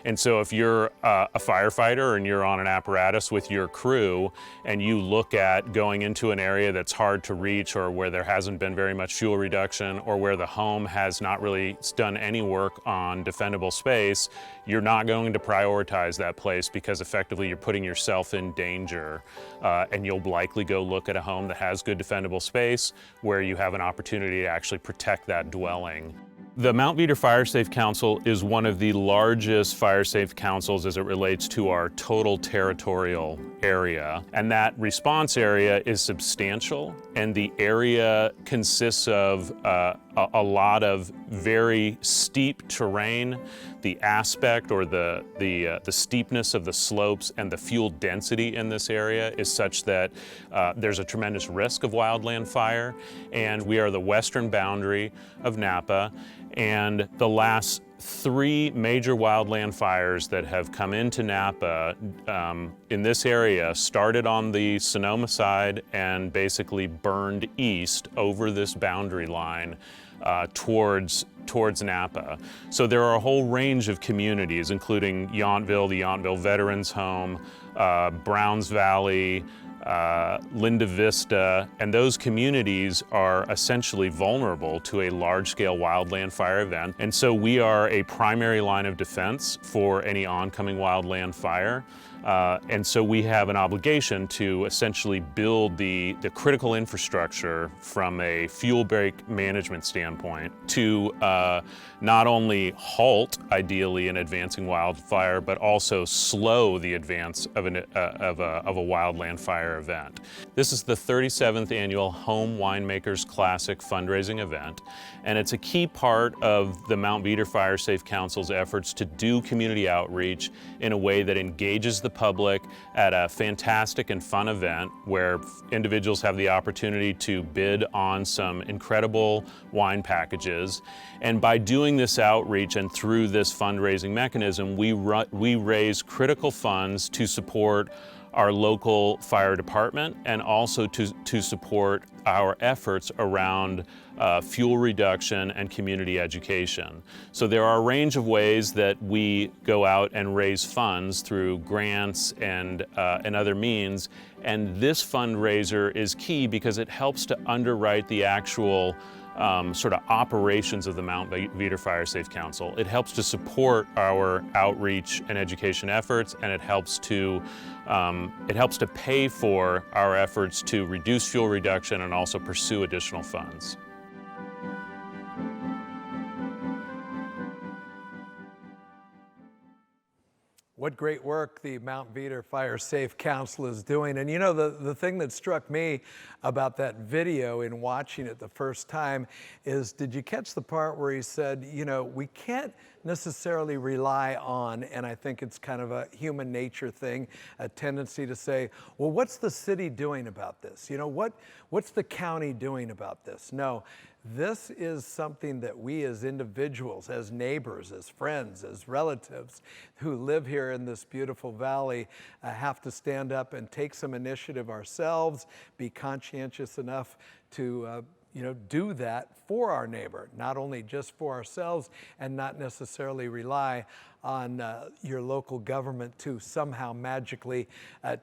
[SPEAKER 10] And so if you're a firefighter and you're on an apparatus with your crew and you look at going into an area that's hard to reach or where there hasn't been very much fuel reduction or where the home has not really done any work on defendable space, you're not going to prioritize that place because effectively you're putting yourself in danger. And you'll likely go look at a home that has good defendable space where you have an opportunity to actually protect that dwelling. The Mount Veeder Fire Safe Council is one of the largest fire safe councils as it relates to our total territorial area. And that response area is substantial, and the area consists of a lot of very steep terrain. The aspect or the steepness of the slopes and the fuel density in this area is such that there's a tremendous risk of wildland fire. And we are the western boundary of Napa. And the last 3 major wildland fires that have come into Napa in this area started on the Sonoma side and basically burned east over this boundary line towards Napa. So there are a whole range of communities, including Yountville, the Yountville Veterans Home, Browns Valley, Linda Vista, and those communities are essentially vulnerable to a large-scale wildland fire event. And so we are a primary line of defense for any oncoming wildland fire. And so we have an obligation to essentially build the critical infrastructure from a fuel break management standpoint to not only halt, ideally, an advancing wildfire, but also slow the advance of a wildland fire event. This is the 37th annual Home Winemakers Classic fundraising event, and it's a key part of the Mount Veeder Fire Safe Council's efforts to do community outreach in a way that engages the public at a fantastic and fun event where individuals have the opportunity to bid on some incredible wine packages. And by doing this outreach and through this fundraising mechanism, we raise critical funds to support our local fire department and also to support our efforts around fuel reduction and community education. So there are a range of ways that we go out and raise funds through grants and other means, and this fundraiser is key because it helps to underwrite the actual sort of operations of the Mount Veeder Fire Safe Council. It helps to support our outreach and education efforts, and it helps to pay for our efforts to reduce fuel reduction and also pursue additional funds.
[SPEAKER 1] What great work the Mount Veeder Fire Safe Council is doing. And you know, the thing that struck me about that video in watching it the first time is, did you catch the part where he said, you know, we can't necessarily rely on, and I think it's kind of a human nature thing, a tendency to say, well, what's the city doing about this? You know, what's the county doing about this? No. This is something that we as individuals, as neighbors, as friends, as relatives who live here in this beautiful valley have to stand up and take some initiative ourselves, be conscientious enough to do that for our neighbor, not only just for ourselves, and not necessarily rely on your local government to somehow magically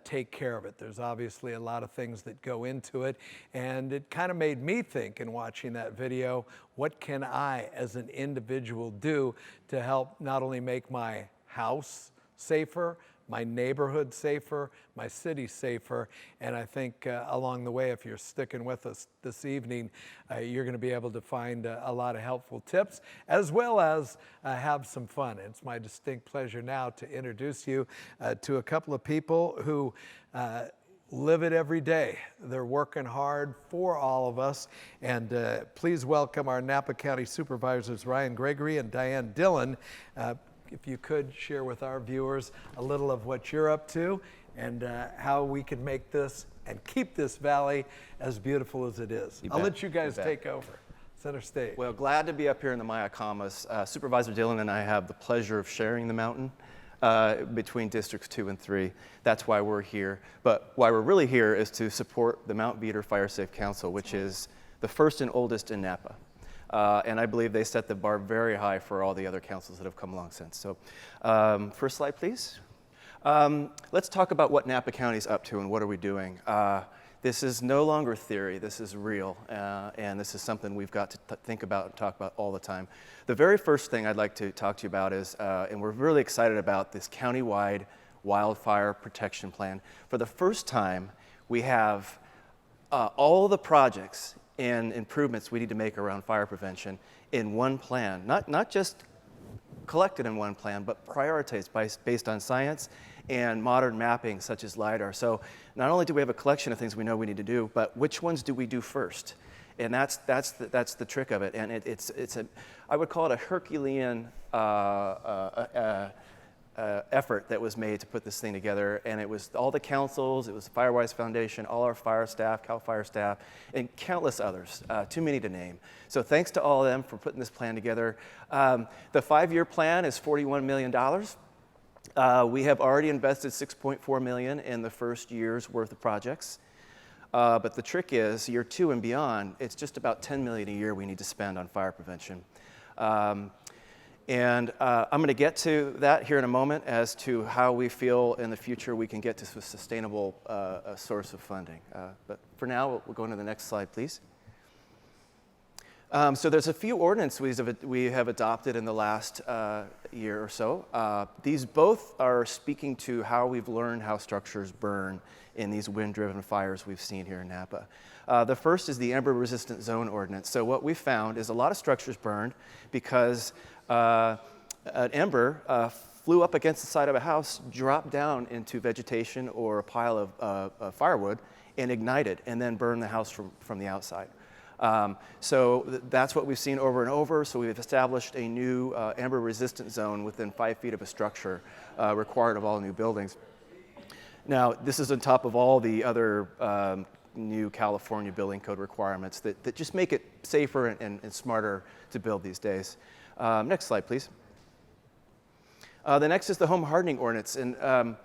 [SPEAKER 1] take care of it. There's obviously a lot of things that go into it, and it kind of made me think in watching that video, what can I as an individual do to help not only make my house safer, my neighborhood safer, my city safer. And I think along the way, if you're sticking with us this evening, you're going to be able to find a lot of helpful tips, as well as have some fun. It's my distinct pleasure now to introduce you to a couple of people who live it every day. They're working hard for all of us. And please welcome our Napa County Supervisors, Ryan Gregory and Diane Dillon. If you could share with our viewers a little of what you're up to and how we can make this and keep this valley as beautiful as it is. I'll let you guys take over. Center stage.
[SPEAKER 11] Well, glad to be up here in the Mayacamas. Supervisor Dillon and I have the pleasure of sharing the mountain. between districts 2 and 3. That's why we're here. But why we're really here is to support the Mount Veeder Fire Safe Council, which is the first and oldest in Napa. And I believe they set the bar very high for all the other councils that have come along since. So first slide, please. Let's talk about what Napa County is up to and what are we doing. This is no longer theory, this is real, and this is something we've got to think about and talk about all the time. The very first thing I'd like to talk to you about is, and we're really excited about this countywide wildfire protection plan. For the first time, we have all the projects and improvements we need to make around fire prevention in one plan, not just collected in one plan, but prioritized based on science and modern mapping such as LiDAR. So not only do we have a collection of things we know we need to do, but which ones do we do first? And that's the trick of it. And I would call it a Herculean effort that was made to put this thing together. And it was all the councils, it was the Firewise Foundation, all our fire staff, CAL FIRE staff, and countless others, too many to name. So thanks to all of them for putting this plan together. The 5-year plan is $41 million. We have already invested $6.4 million in the first year's worth of projects. But the trick is, year 2 and beyond, it's just about $10 million a year we need to spend on fire prevention. I'm going to get to that here in a moment as to how we feel in the future we can get to a sustainable source of funding. But for now, we'll go into the next slide, please. So there's a few ordinances we have adopted in the last year or so. These both are speaking to how we've learned how structures burn in these wind-driven fires we've seen here in Napa. The first is the ember-resistant zone ordinance. So what we found is a lot of structures burned because an ember flew up against the side of a house, dropped down into vegetation or a pile of firewood, and ignited, and then burned the house from the outside. So that's what we've seen over and over. So we've established a new ember-resistant zone within 5 feet of a structure required of all new buildings. Now, this is on top of all the other new California building code requirements that just make it safer and smarter to build these days. Next slide, please. The next is the home hardening ordinance. And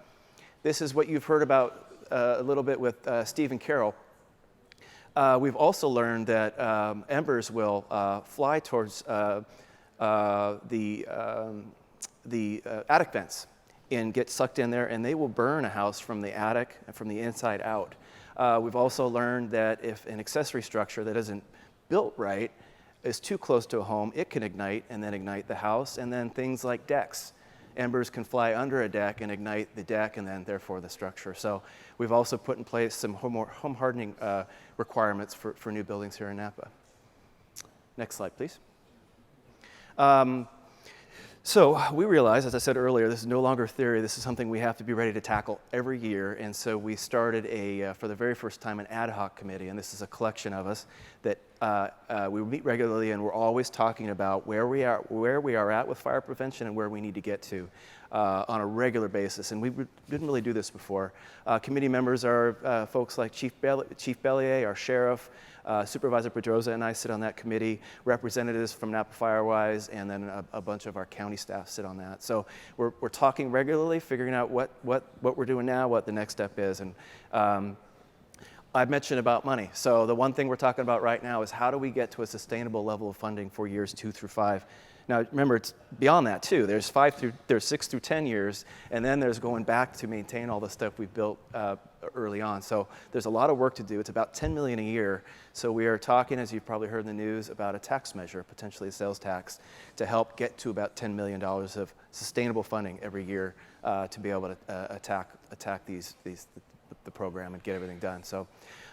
[SPEAKER 11] this is what you've heard about a little bit with Steve and Carol. We've also learned that embers will fly towards the attic vents and get sucked in there, and they will burn a house from the attic and from the inside out. We've also learned that if an accessory structure that isn't built right is too close to a home, it can ignite and then ignite the house, and then things like decks. Embers can fly under a deck and ignite the deck and then therefore the structure. So we've also put in place some home hardening requirements for new buildings here in Napa. Next slide, please. So we realize, as I said earlier, this is no longer theory. This is something we have to be ready to tackle every year. And so we started for the very first time, an ad hoc committee. And this is a collection of us that we meet regularly, and we're always talking about where we are at with fire prevention and where we need to get to on a regular basis. And we didn't really do this before. Committee members are folks like Chief Bellier, our sheriff, Supervisor Pedroza and I sit on that committee, representatives from Napa Firewise, and then a bunch of our county staff sit on that. So we're talking regularly, figuring out what we're doing now, what the next step is. And I've mentioned about money. So the one thing we're talking about right now is how do we get to a sustainable level of funding for years 2 through 5. Now, remember, it's beyond that, too. There's 6 through 10 years, and then there's going back to maintain all the stuff we've built early on. So there's a lot of work to do. It's about $10 million a year. So we are talking, as you've probably heard in the news, about a tax measure, potentially a sales tax, to help get to about $10 million of sustainable funding every year to be able to attack the program and get everything done. So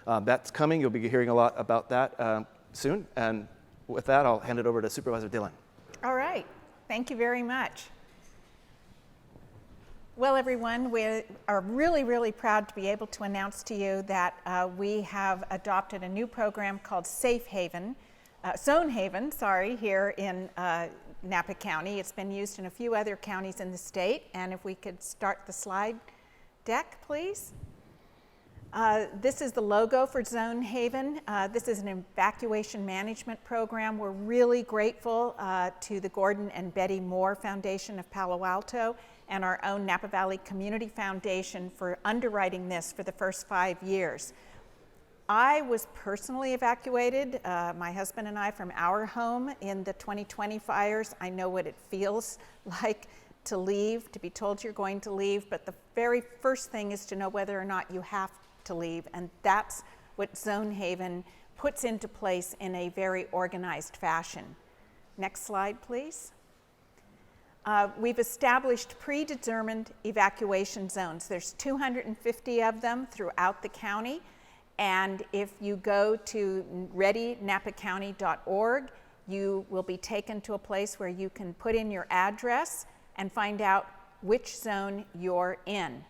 [SPEAKER 11] that's coming. You'll be hearing a lot about that soon. And with that, I'll hand it over to Supervisor Dillon.
[SPEAKER 12] All right, thank you very much. Well, everyone, we are really, really proud to be able to announce to you that we have adopted a new program called Zone Haven, here in Napa County. It's been used in a few other counties in the state, and if we could start the slide deck, please. This is the logo for Zone Haven. This is an evacuation management program. We're really grateful to the Gordon and Betty Moore Foundation of Palo Alto and our own Napa Valley Community Foundation for underwriting this for the first 5 years. I was personally evacuated, my husband and I, from our home in the 2020 fires. I know what it feels like to leave, to be told you're going to leave, but the very first thing is to know whether or not you have to leave, and that's what Zone Haven puts into place in a very organized fashion. Next slide, please. We've established predetermined evacuation zones. There's 250 of them throughout the county. And if you go to readynapacounty.org, you will be taken to a place where you can put in your address and find out which zone you're in.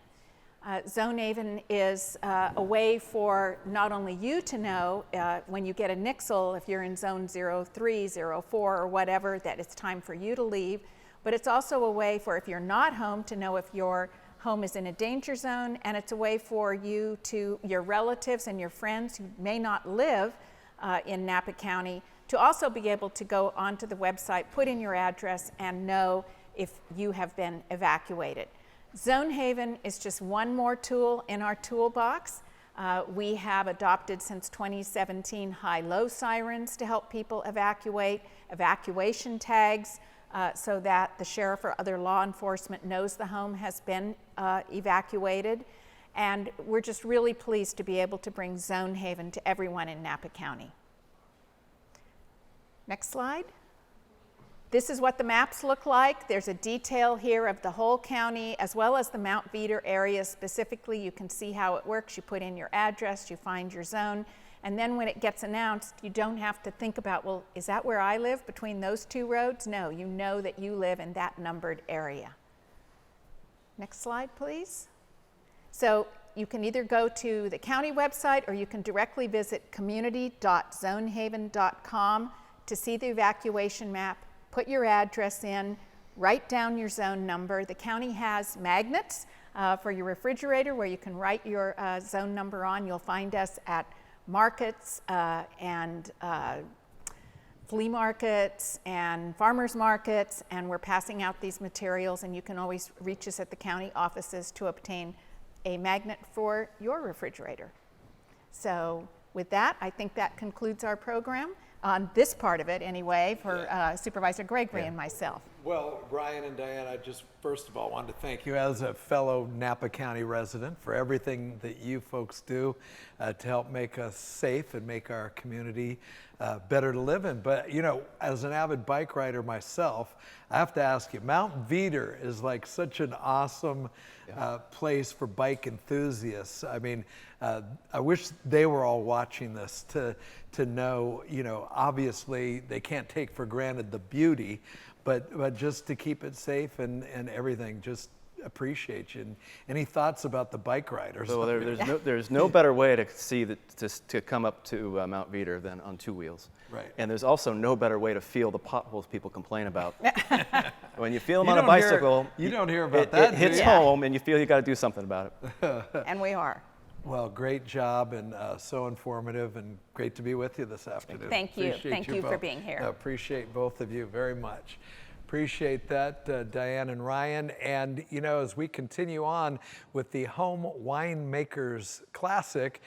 [SPEAKER 12] Zone Haven is a way for not only you to know when you get a nixle, if you're in zone 03, 04, or whatever, that it's time for you to leave, but it's also a way for, if you're not home, to know if your home is in a danger zone, and it's a way for you to, your relatives and your friends who may not live in Napa County, to also be able to go onto the website, put in your address, and know if you have been evacuated. Zone Haven is just one more tool in our toolbox. We have adopted since 2017 high-low sirens to help people evacuate, evacuation tags, so that the sheriff or other law enforcement knows the home has been evacuated. And we're just really pleased to be able to bring Zone Haven to everyone in Napa County. Next slide. This is what the maps look like. There's a detail here of the whole county as well as the Mount Veeder area specifically. You can see how it works. You put in your address, you find your zone, and then when it gets announced, you don't have to think about, well, is that where I live between those two roads? No, you know that you live in that numbered area. Next slide, please. So you can either go to the county website or you can directly visit community.zonehaven.com to see the evacuation map, put your address in, write down your zone number. The county has magnets for your refrigerator where you can write your zone number on. You'll find us at markets and flea markets and farmers markets, and we're passing out these materials, and you can always reach us at the county offices to obtain a magnet for your refrigerator. So with that, I think that concludes our program, on this part of it anyway, for Supervisor Gregory and myself.
[SPEAKER 1] Well, Brian and Diane, I just first of all wanted to thank you as a fellow Napa County resident for everything that you folks do to help make us safe and make our community better to live in. But you know, as an avid bike rider myself, I have to ask you, Mount Veeder is like such an awesome place for bike enthusiasts. I mean, I wish they were all watching this to know, you know, obviously they can't take for granted the beauty, but just to keep it safe and everything, just appreciate you. And any thoughts about the bike riders?
[SPEAKER 11] So there's no better way to see to come up to Mount Veeder than on two wheels.
[SPEAKER 1] Right.
[SPEAKER 11] And there's also no better way to feel the potholes people complain about. When you feel them on a bicycle,
[SPEAKER 1] you don't hear about that.
[SPEAKER 11] It hits home, and you feel you got to do something about it.
[SPEAKER 12] And we are.
[SPEAKER 1] Well, great job, and so informative, and great to be with you this afternoon.
[SPEAKER 12] Thank you.
[SPEAKER 1] Appreciate
[SPEAKER 12] Thank you for
[SPEAKER 1] both.
[SPEAKER 12] being here.
[SPEAKER 1] I appreciate both of you very much. Appreciate that, Diane and Ryan. And you know, as we continue on with the Home Winemakers Classic,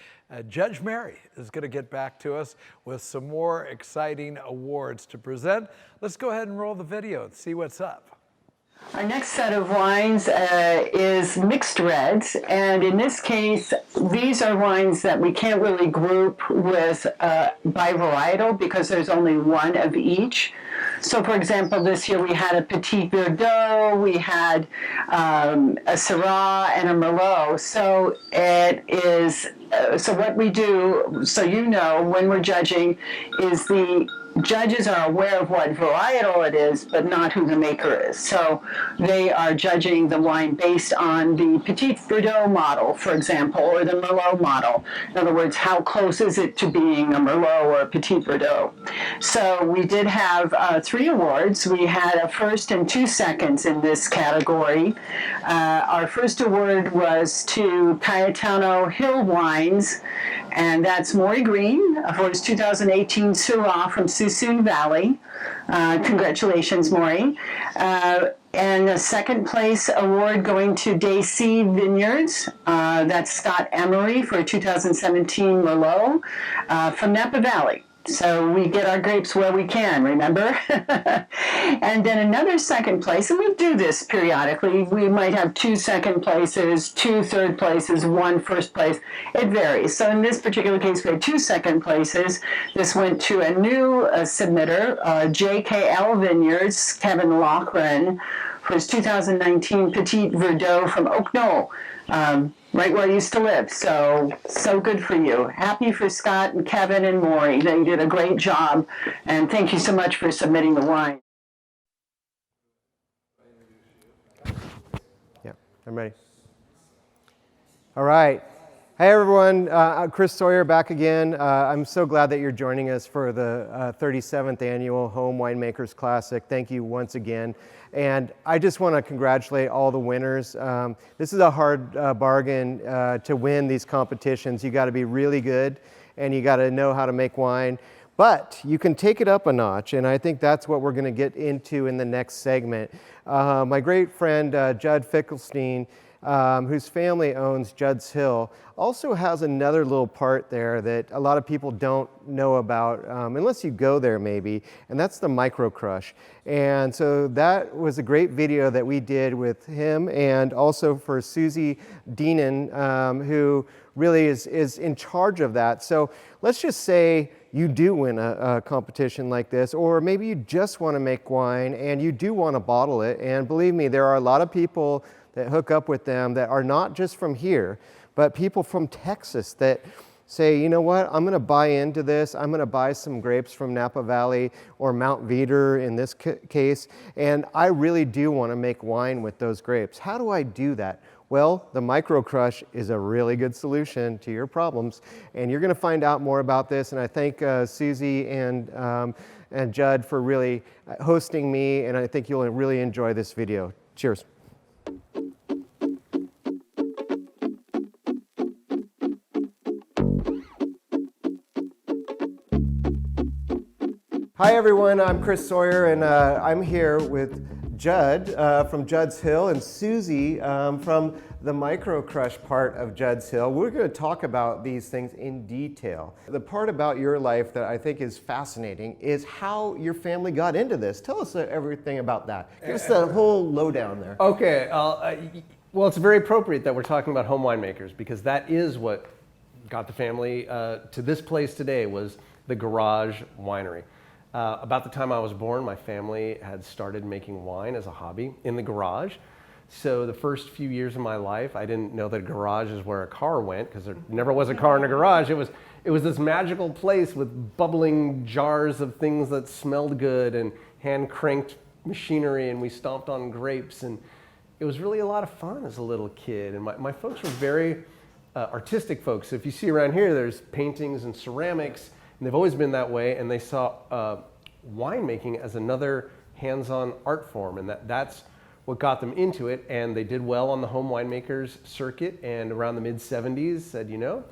[SPEAKER 1] Judge Mary is going to get back to us with some more exciting awards to present. Let's go ahead and roll the video and see what's up.
[SPEAKER 7] Our next set of wines is mixed reds, and in this case, these are wines that we can't really group with by varietal because there's only one of each. So, for example, this year we had a Petit Verdot, we had a Syrah, and a Merlot. So it is. So what we do, so you know, when we're judging, is the judges are aware of what varietal it is, but not who the maker is. So they are judging the wine based on the Petit Verdot model, for example, or the Merlot model. In other words, how close is it to being a Merlot or a Petit Verdot? So we did have 3 awards. We had a first and 2 seconds in this category. Our first award was to Cayetano Hill Wines, and that's Maury Green for his 2018 Syrah from Suisun Valley. Congratulations, Maury. And a second place award going to Dempsey Vineyards. That's Scott Emery for a 2017 Merlot from Napa Valley. So we get our grapes where we can, remember? And then another second place, and we do this periodically. We might have 2 second places, 2 third places, 1 first place. It varies. So in this particular case, we had 2 second places. This went to a new submitter, JKL Vineyards, Kevin Loughran, for his 2019 Petit Verdot from Oak Knoll. Right where I used to live. So good for you. Happy for Scott and Kevin and Maury. They did a great job. And thank you so much for submitting the wine.
[SPEAKER 2] Yeah, I'm ready. All right. Hey everyone, Chris Sawyer back again. I'm so glad that you're joining us for the 37th annual Home Winemakers Classic. Thank you once again. And I just want to congratulate all the winners. This is a hard bargain to win these competitions. You got to be really good and you got to know how to make wine. But you can take it up a notch, and I think that's what we're going to get into in the next segment. My great friend Judd Fickelstein, whose family owns Judd's Hill, also has another little part there that a lot of people don't know about, unless you go there maybe, and that's the micro crush. And so that was a great video that we did with him, and also for Susie Deenan, who really is in charge of that. So let's just say you do win a competition like this, or maybe you just want to make wine and you do want to bottle it. And believe me, there are a lot of people that hook up with them that are not just from here, but people from Texas that say, you know what, I'm going to buy into this. I'm going to buy some grapes from Napa Valley or Mount Veeder in this case, and I really do want to make wine with those grapes. How do I do that? Well, the micro crush is a really good solution to your problems, and you're going to find out more about this. And I thank Susie and Judd for really hosting me, and I think you'll really enjoy this video. Cheers. Hi everyone, I'm Chris Sawyer, and I'm here with Judd from Judd's Hill and Susie from the micro crush part of Judd's Hill. We're going to talk about these things in detail. The part about your life that I think is fascinating is how your family got into this. Tell us everything about that. Give us the whole lowdown there.
[SPEAKER 13] Okay, well, it's very appropriate that we're talking about home winemakers, because that is what got the family to this place today, was the garage winery. About the time I was born, my family had started making wine as a hobby in the garage. So the first few years of my life, I didn't know that a garage is where a car went, because there never was a car in a garage. It was this magical place with bubbling jars of things that smelled good and hand-cranked machinery, and we stomped on grapes, and it was really a lot of fun as a little kid. And my folks were very artistic folks. So if you see around here, there's paintings and ceramics, and they've always been that way, and they saw winemaking as another hands-on art form, and that's what got them into it. And they did well on the home winemakers circuit, and around the mid-70s said, you know,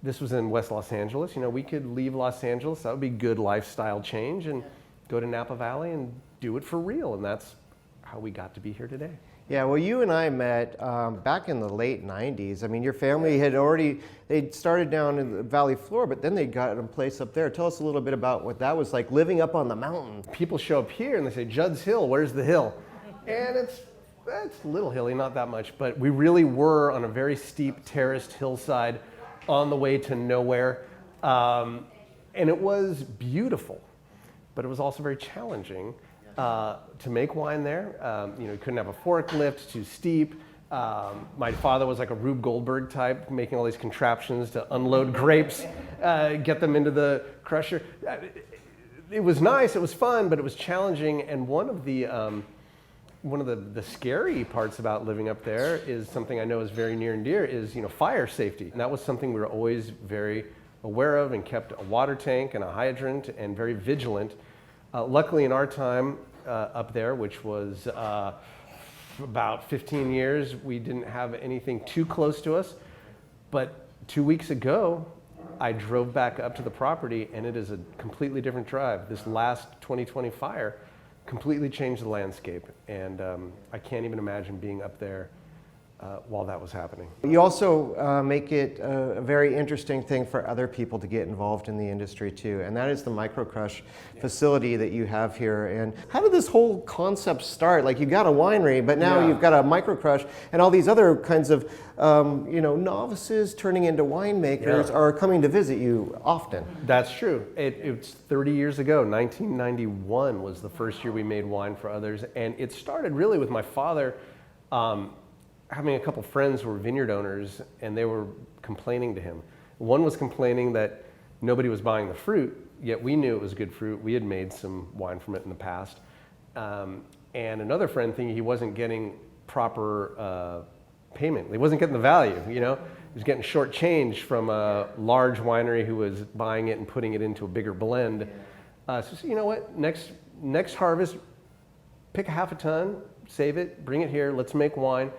[SPEAKER 13] this was in West Los Angeles, you know, we could leave Los Angeles, that would be good lifestyle change, and go to Napa Valley and do it for real. And that's how we got to be here today.
[SPEAKER 2] Yeah, well, you and I met back in the late 90s. I mean, your family had they'd started down in the valley floor, but then they got a place up there. Tell us a little bit about what that was like, living up on the mountain.
[SPEAKER 13] People show up here and they say, Judd's Hill, where's the hill? And it's a little hilly, not that much, but we really were on a very steep terraced hillside on the way to nowhere. And it was beautiful, but it was also very challenging. To make wine there. You know, you couldn't have a forklift, too steep. My father was like a Rube Goldberg type, making all these contraptions to unload grapes, get them into the crusher. it was nice, it was fun, but it was challenging. And one of the scary parts about living up there is something I know is very near and dear is, fire safety. And that was something we were always very aware of and kept a water tank and a hydrant and very vigilant. Luckily in our time up there, which was about 15 years, we didn't have anything too close to us. But 2 weeks ago, I drove back up to the property and it is a completely different drive. This last 2020 fire completely changed the landscape, and I can't even imagine being up there while that was happening.
[SPEAKER 2] You also make it a very interesting thing for other people to get involved in the industry too, and that is the microcrush facility that you have here. And how did this whole concept start? Like, you got a winery, but now you've got a microcrush, and all these other kinds of novices turning into winemakers are coming to visit you often.
[SPEAKER 13] That's true. It's 30 years ago. 1991 was the first year we made wine for others, and it started really with my father having a couple friends who were vineyard owners, and they were complaining to him. One was complaining that nobody was buying the fruit, yet we knew it was good fruit. We had made some wine from it in the past. And another friend thinking he wasn't getting proper payment. He wasn't getting the value, He was getting shortchanged from a large winery who was buying it and putting it into a bigger blend. So you know what, next harvest, pick a half a ton, save it, bring it here, let's make wine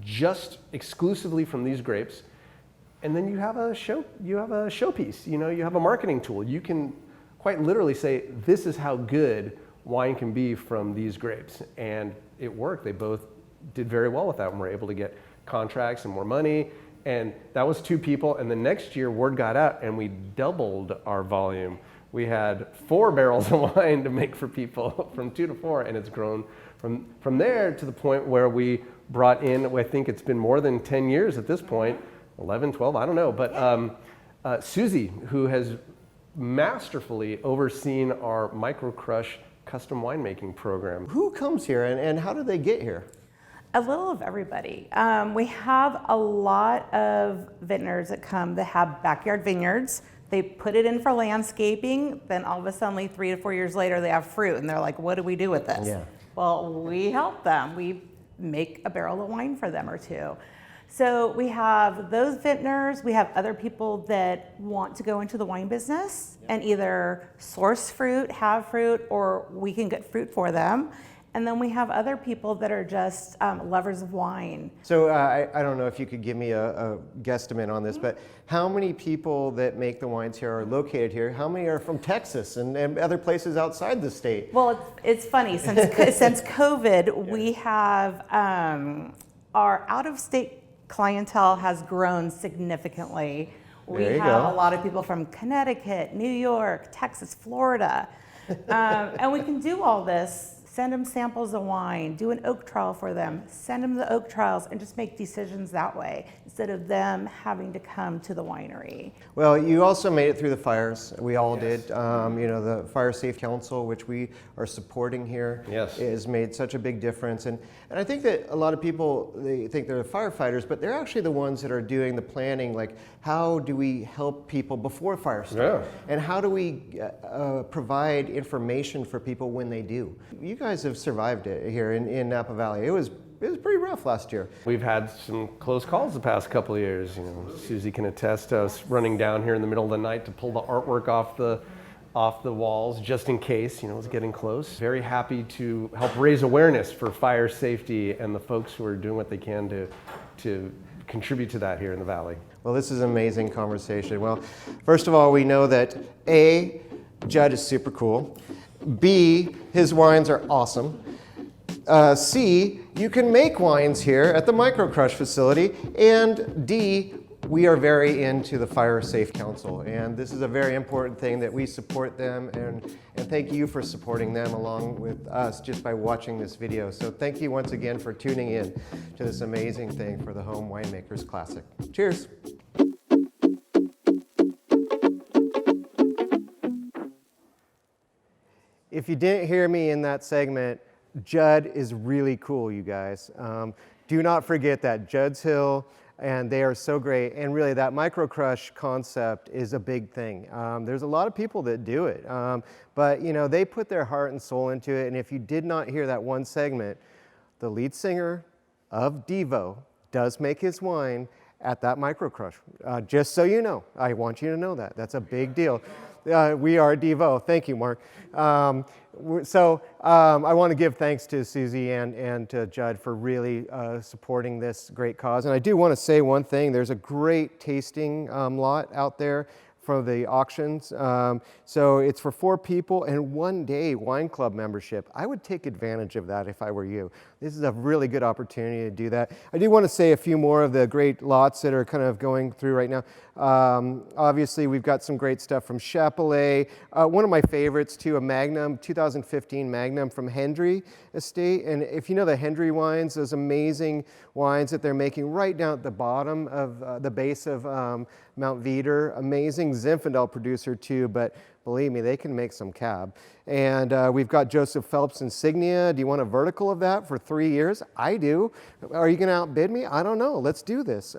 [SPEAKER 13] just exclusively from these grapes. And then you have a showpiece, you have a marketing tool. You can quite literally say, this is how good wine can be from these grapes. And it worked. They both did very well with that and were able to get contracts and more money. And that was 2 people. And the next year, word got out and we doubled our volume. We had 4 barrels of wine to make for people, from 2 to 4, and it's grown from there to the point where we brought in, I think it's been more than 10 years at this point, 11, 12, I don't know, but Susie, who has masterfully overseen our microcrush custom winemaking program.
[SPEAKER 2] Who comes here and how do they get here?
[SPEAKER 14] A little of everybody. We have a lot of vintners that come that have backyard vineyards. They put it in for landscaping, then all of a sudden 3 to 4 years later they have fruit and they're like, what do we do with this?
[SPEAKER 2] Yeah.
[SPEAKER 14] Well, we help them. We make a barrel of wine for them or 2. So we have those vintners, we have other people that want to go into the wine business and either source fruit, have fruit, or we can get fruit for them. And then we have other people that are just lovers of wine.
[SPEAKER 2] So I don't know if you could give me a guesstimate on this, but how many people that make the wines here are located here? How many are from Texas and other places outside the state?
[SPEAKER 14] Well, it's funny, since COVID, we have our out-of-state clientele has grown significantly. We have a lot of people from Connecticut, New York, Texas, Florida. And we can do all this. Send them samples of wine, do an oak trial for them, send them the oak trials, and just make decisions that way instead of them having to come to the winery.
[SPEAKER 2] Well, you also made it through the fires. We all did. The Fire Safe Council, which we are supporting here, has made such a big difference. And I think that a lot of people, they think they're the firefighters, but they're actually the ones that are doing the planning, like how do we help people before fire starts? And how do we provide information for people when they do? You guys have survived it here in Napa Valley. It was pretty rough last year.
[SPEAKER 13] We've had some close calls the past couple of years. Susie can attest to us running down here in the middle of the night to pull the artwork off the walls just in case, it was getting close. Very happy to help raise awareness for fire safety and the folks who are doing what they can to contribute to that here in the Valley.
[SPEAKER 2] Well, this is an amazing conversation. Well, first of all, we know that A, Judd is super cool. B, his wines are awesome. C, you can make wines here at the Microcrush facility. And D, we are very into the Fire Safe Council. And this is a very important thing that we support them. And thank you for supporting them along with us just by watching this video. So thank you once again for tuning in to this amazing thing for the Home Winemakers Classic. Cheers. If you didn't hear me in that segment, Judd is really cool, you guys. Do not forget that. Judd's Hill, and they are so great. And really, that micro crush concept is a big thing. There's a lot of people that do it, but you know, they put their heart and soul into it. And if you did not hear that one segment, the lead singer of Devo does make his wine at that micro crush. Just so you know, I want you to know that. That's a big deal. We are Devo. Thank you, Mark. I want to give thanks to Susie and to Judd for really supporting this great cause. And I do want to say one thing. There's a great tasting lot out there for the auctions. So it's for 4 people and 1 day wine club membership. I would take advantage of that if I were you. This is a really good opportunity to do that. I do want to say a few more of the great lots that are kind of going through right now. Obviously, we've got some great stuff from Chapelet. One of my favorites too, a Magnum, 2015 Magnum from Hendry Estate. And if you know the Hendry wines, those amazing wines that they're making right down at the bottom of the base of Mount Veeder, amazing Zinfandel producer too, but believe me, they can make some cab. And we've got Joseph Phelps Insignia. Do you want a vertical of that for 3 years? I do. Are you going to outbid me? I don't know. Let's do this.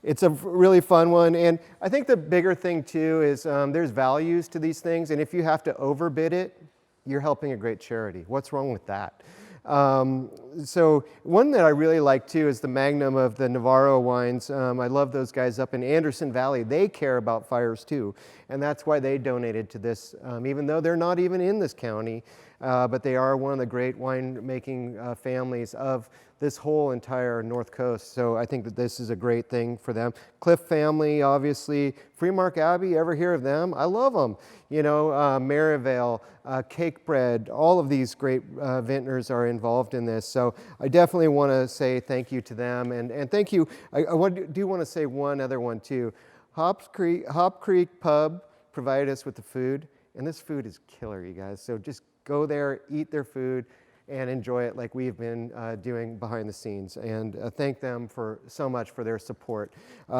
[SPEAKER 2] It's a really fun one. And I think the bigger thing too is there's values to these things. And if you have to overbid it, you're helping a great charity. What's wrong with that? So one that I really like too is the Magnum of the Navarro wines. I love those guys up in Anderson Valley. They care about fires too, and that's why they donated to this, even though they're not even in this county, but they are one of the great winemaking families of this whole entire North Coast. So I think that this is a great thing for them. Cliff family, obviously. Freemark Abbey, ever hear of them? I love them. You know, Maryvale, Cake Bread, all of these great vintners are involved in this. So I definitely want to say thank you to them. And thank you. I do want to say one other one too. Hop Creek Pub provided us with the food. And this food is killer, you guys. So just go there, eat their food, and enjoy it like we've been doing behind the scenes. And thank them for so much for their support.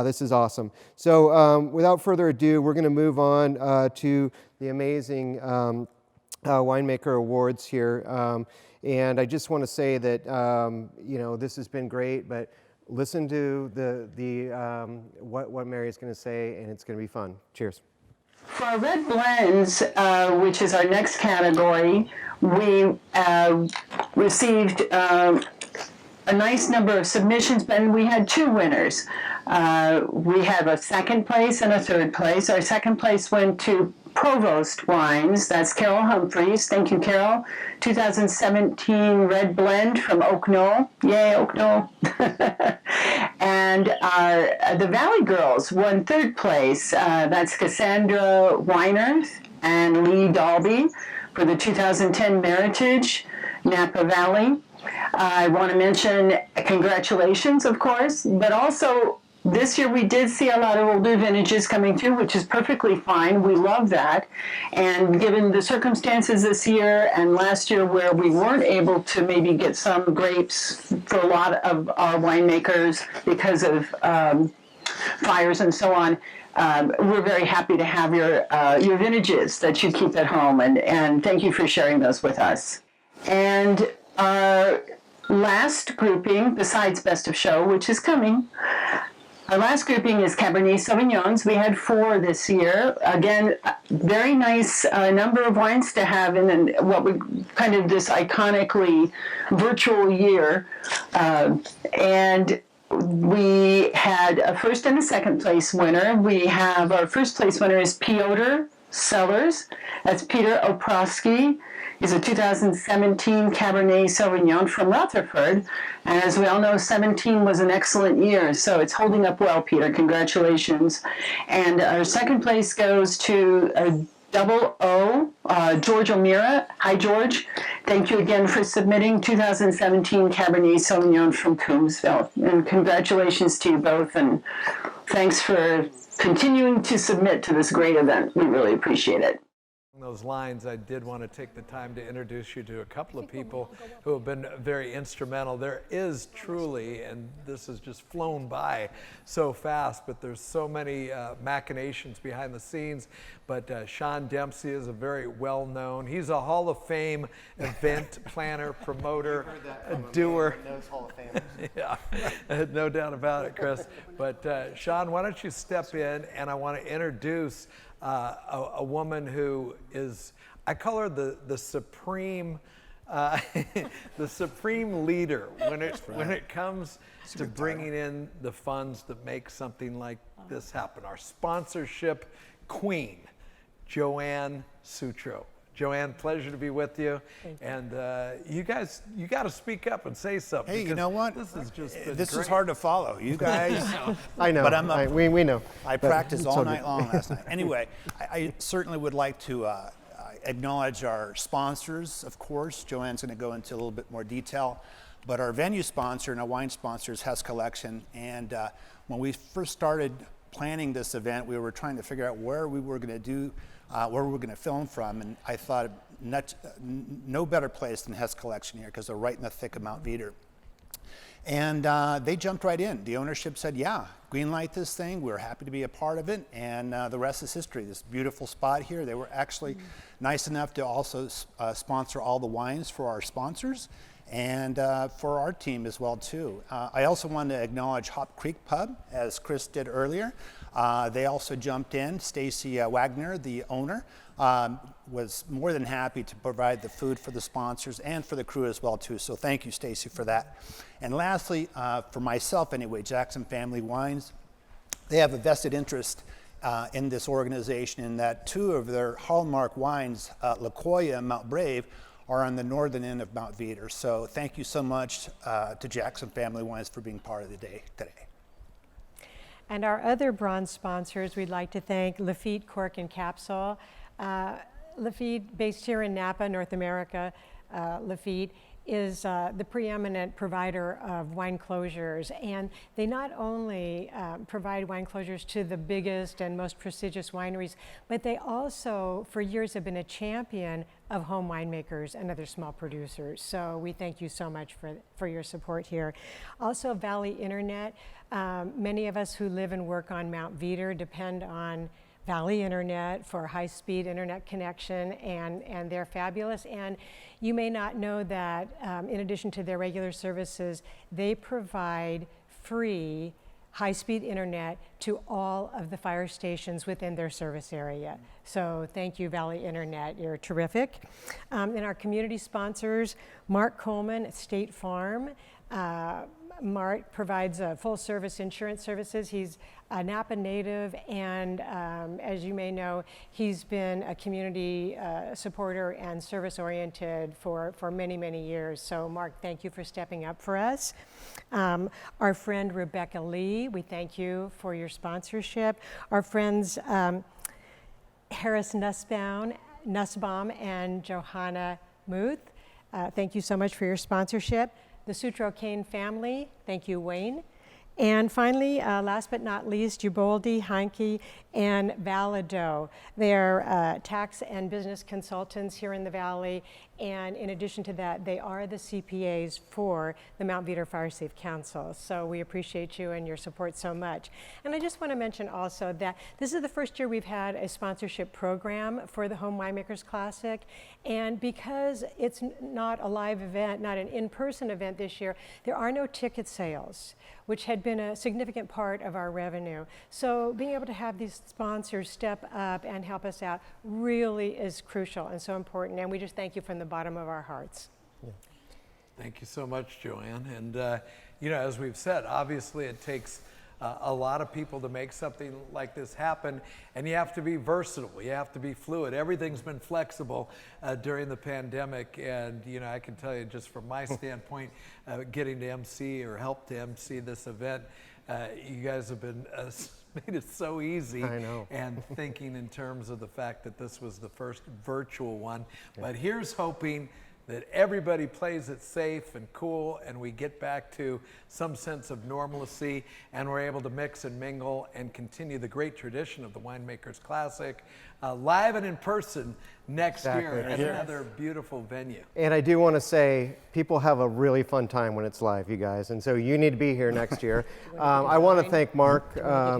[SPEAKER 2] This is awesome. So without further ado, we're going to move on to the amazing Winemaker Awards here. And I just want to say that, you know, this has been great, but listen to what Mary's going to say, and it's going to be fun. Cheers.
[SPEAKER 7] For our red blends, which is our next category, we received a nice number of submissions, but we had 2 winners. We have a 2nd place and a 3rd place. Our 2nd place went to Provost Wines. That's Carol Humphreys. Thank you, Carol. 2017 Red Blend from Oak Knoll. Yay, Oak Knoll. And the Valley Girls won 3rd place. That's Cassandra Weiner and Lee Dalby for the 2010 Meritage Napa Valley. I want to mention congratulations, of course, but also this year we did see a lot of older vintages coming through, which is perfectly fine. We love that. And given the circumstances this year and last year where we weren't able to maybe get some grapes for a lot of our winemakers because of fires and so on, we're very happy to have your vintages that you keep at home. And thank you for sharing those with us. And our last grouping, besides Best of Show, which is coming, our last grouping is Cabernet Sauvignons. We had 4 this year. Again, very nice number of wines to have in what we kind of this iconically virtual year. And we had a 1st and a 2nd place winner. We have our 1st place winner is Piotr Sellers. That's Peter Oprowski. He's a 2017 Cabernet Sauvignon from Rutherford. And as we all know, 17 was an excellent year, so it's holding up well, Peter. Congratulations. And our 2nd place goes to Double O, George O'Meara. Hi, George. Thank you again for submitting 2017 Cabernet Sauvignon from Coombsville. And congratulations to you both, and thanks for continuing to submit to this great event. We really appreciate it.
[SPEAKER 1] those lines, I did want to take the time to introduce you to a couple of people who have been very instrumental. There is truly, and this has just flown by so fast, but there's so many machinations behind the scenes. But Sean Dempsey is a very well-known, he's a Hall of Fame event planner, promoter, doer.
[SPEAKER 2] Knows Hall of Famers.
[SPEAKER 1] Yeah, no doubt about it, Chris. But Sean, why don't you step in, and I want to introduce a woman who is, I call her the supreme, the supreme leader when it comes to bringing in the funds that make something like this happen. Our sponsorship queen, Joanne Sutro. Joanne, pleasure to be with you. And you guys, you got to speak up and say something.
[SPEAKER 15] Hey, you know what?
[SPEAKER 1] This is just been
[SPEAKER 15] this
[SPEAKER 1] great.
[SPEAKER 15] is hard to follow. You guys.
[SPEAKER 2] I know.
[SPEAKER 15] But
[SPEAKER 2] we know.
[SPEAKER 15] I
[SPEAKER 2] But
[SPEAKER 15] practiced
[SPEAKER 2] it's
[SPEAKER 15] all
[SPEAKER 2] all
[SPEAKER 15] night
[SPEAKER 2] good.
[SPEAKER 15] long last night. Anyway, I certainly would like to acknowledge our sponsors, of course. Joanne's going to go into a little bit more detail. But our venue sponsor and our wine sponsor is Hess Collection. And when we first started planning this event, we were trying to figure out where we were going to do, where we were going to film from. And I thought no better place than Hess Collection here, because they're right in the thick of Mount Veeder. And they jumped right in. The ownership said, yeah, green light this thing. We're happy to be a part of it. And the rest is history. This beautiful spot here. They were actually nice enough to also sponsor all the wines for our sponsors and for our team as well, too. I also want to acknowledge Hop Creek Pub, as Chris did earlier. They also jumped in. Stacy Wagner, the owner, was more than happy to provide the food for the sponsors and for the crew as well, too. So thank you, Stacy, for that. And lastly, for myself anyway, Jackson Family Wines, they have a vested interest in this organization in that 2 of their hallmark wines, La Coya and Mount Brave, are on the northern end of Mount Veeder. So thank you so much to Jackson Family Wines for being part of the day today.
[SPEAKER 16] And our other bronze sponsors, we'd like to thank Lafitte Cork and Capsule. Lafitte, based here in Napa, North America, Lafitte is the preeminent provider of wine closures, and they not only provide wine closures to the biggest and most prestigious wineries, but they also for years have been a champion of home winemakers and other small producers. So we thank you so much for your support here. Also Valley Internet, many of us who live and work on Mount Veeder depend on Valley Internet for high-speed internet connection, and they're fabulous. And you may not know that in addition to their regular services, they provide free high-speed internet to all of the fire stations within their service area. So thank you, Valley Internet, you're terrific. And our community sponsors, Mark Coleman at State Farm. Mark provides full-service insurance services. He's a Napa native, and as you may know, he's been a community supporter and service-oriented for many, many years. So, Mark, thank you for stepping up for us. Our friend Rebecca Lee, we thank you for your sponsorship. Our friends Harris Nussbaum and Johanna Muth, thank you so much for your sponsorship. The Sutro Kane family, thank you, Wayne. And finally, last but not least, Uboldi, Heinke, and Valado. They're tax and business consultants here in the Valley, and in addition to that, they are the CPAs for the Mount Veeder Fire Safe Council. So we appreciate you and your support so much. And I just want to mention also that this is the first year we've had a sponsorship program for the Home Winemakers Classic, and because it's not a live event, not an in-person event this year, there are no ticket sales, which had been a significant part of our revenue. So being able to have these sponsors step up and help us out really is crucial and so important, and we just thank you from the bottom of our hearts.
[SPEAKER 1] Yeah. Thank you so much, Joanne. And you know, as we've said, obviously it takes a lot of people to make something like this happen, and you have to be versatile, you have to be fluid. Everything's been flexible during the pandemic, and you know, I can tell you just from my standpoint, getting to MC or help to MC this event, you guys have been made it so easy.
[SPEAKER 2] I know.
[SPEAKER 1] And thinking in terms of the fact that this was the first virtual one. Yeah. But here's hoping that everybody plays it safe and cool, and we get back to some sense of normalcy, and we're able to mix and mingle and continue the great tradition of the Winemakers Classic live and in person next year at another beautiful venue.
[SPEAKER 2] And I do want to say, people have a really fun time when it's live, you guys, and so you need to be here next year. I want to thank Mark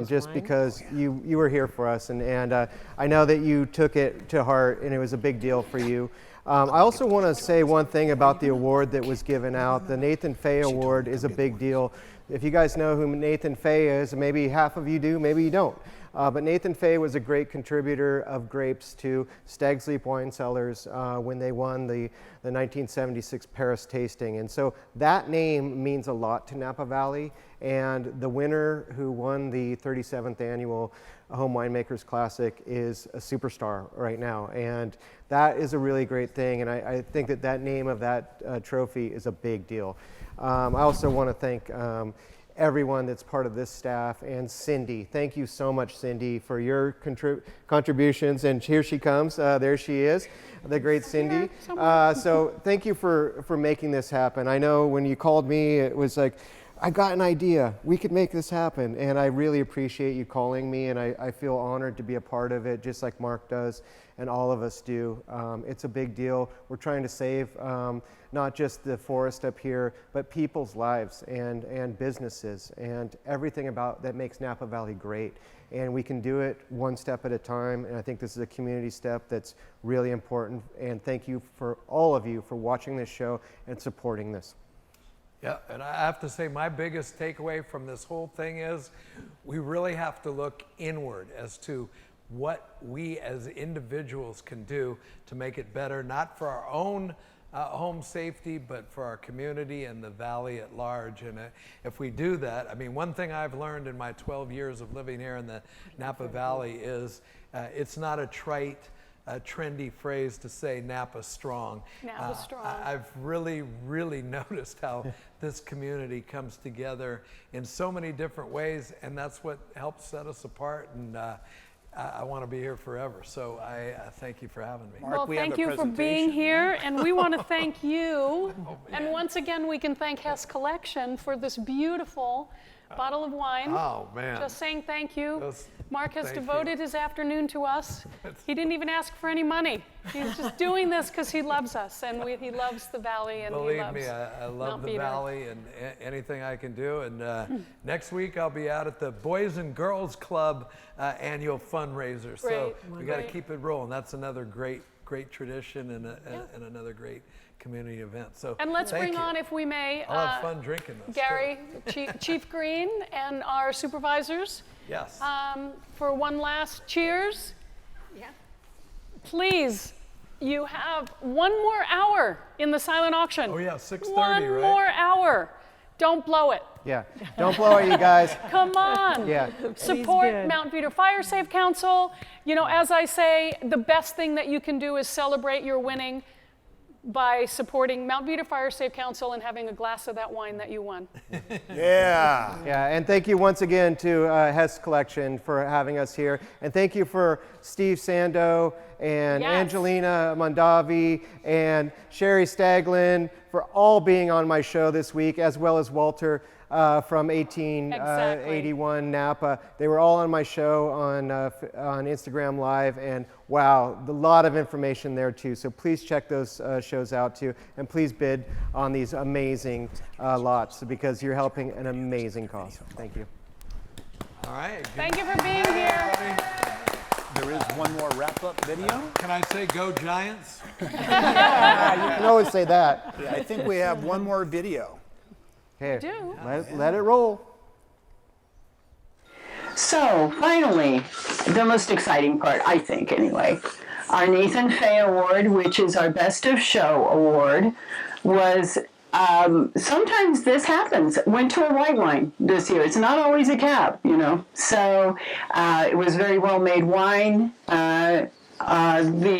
[SPEAKER 2] just because you were here for us, and I know that you took it to heart, and it was a big deal for you. I also want to say one thing about the award that was given out. The Nathan Faye Award is a big deal. If you guys know who Nathan Faye is, maybe half of you do, maybe you don't. But Nathan Faye was a great contributor of grapes to Stag's Leap Wine Cellars when they won the 1976 Paris tasting. And so that name means a lot to Napa Valley. And the winner who won the 37th annual Home Winemakers Classic is a superstar right now. And that is a really great thing. And I think that that name of that trophy is a big deal. I also want to thank everyone that's part of this staff, and Cindy. Thank you so much, Cindy, for your contributions. And here she comes. There she is, the great Cindy. So thank you for making this happen. I know when you called me, it was like, I got an idea. We could make this happen. And I really appreciate you calling me, and I feel honored to be a part of it, just like Mark does and all of us do. It's a big deal. We're trying to save not just the forest up here, but people's lives and businesses and everything about that makes Napa Valley great. And we can do it one step at a time. And I think this is a community step that's really important. And thank you for all of you for watching this show and supporting this.
[SPEAKER 1] Yeah, and I have to say my biggest takeaway from this whole thing is we really have to look inward as to what we as individuals can do to make it better, not for our own home safety, but for our community and the valley at large. And if we do that, I mean, one thing I've learned in my 12 years of living here in the Napa Valley is it's not a trite, trendy phrase to say Napa strong.
[SPEAKER 3] Napa strong.
[SPEAKER 1] I've really, really noticed how this community comes together in so many different ways, and that's what helps set us apart. And I want to be here forever. So I thank you for having me.
[SPEAKER 3] Mark, well, thank you for being here, and we want to thank you. And once again, we can thank Hess Collection for this beautiful bottle of wine.
[SPEAKER 1] Oh, man.
[SPEAKER 3] Just saying thank you. Mark has devoted his afternoon to us. He didn't even ask for any money. He's just doing this because he loves us, and he loves the valley, and
[SPEAKER 1] Believe
[SPEAKER 3] he loves
[SPEAKER 1] me, I love
[SPEAKER 3] Mount
[SPEAKER 1] the
[SPEAKER 3] Veeder.
[SPEAKER 1] valley and anything I can do. And next week I'll be out at the Boys and Girls Club annual fundraiser. So we got to keep it rolling. That's another great tradition and another great community event. So
[SPEAKER 3] and let's bring on, if we may,
[SPEAKER 1] I'll have fun drinking this.
[SPEAKER 3] Gary, Chief Green, and our supervisors.
[SPEAKER 1] Yes.
[SPEAKER 3] For one last cheers. Yeah. Please, you have one more hour in the silent auction.
[SPEAKER 1] Oh yeah, 6:30,
[SPEAKER 3] right? One more hour. Don't blow it.
[SPEAKER 2] Yeah, don't blow it, you guys.
[SPEAKER 3] Come on.
[SPEAKER 2] Yeah.
[SPEAKER 3] Support Mount Veeder Fire Safe Council. You know, as I say, the best thing that you can do is celebrate your winning by supporting Mount Veeder Fire Safe Council and having a glass of that wine that you won.
[SPEAKER 2] Yeah. Yeah, and thank you once again to Hess Collection for having us here. And thank you for Steve Sando and Angelina Mondavi and Sherry Staglin for all being on my show this week, as well as Walter from 1881 Napa. They were all on my show on Instagram Live, and wow, a lot of information there too. So please check those shows out too, and please bid on these amazing lots because you're helping an amazing cause. Thank you.
[SPEAKER 1] All right.
[SPEAKER 3] Thank you for being here.
[SPEAKER 15] There is one more wrap-up video.
[SPEAKER 1] Can I say go Giants?
[SPEAKER 2] Yeah, you can always say that.
[SPEAKER 15] Yeah, I think we have one more video.
[SPEAKER 2] Okay, let it roll.
[SPEAKER 7] So finally, the most exciting part, I think anyway, our Nathan Faye Award, which is our Best of Show award, was sometimes this happens. Went to a white wine this year. It's not always a cab, you know. So it was very well made wine. The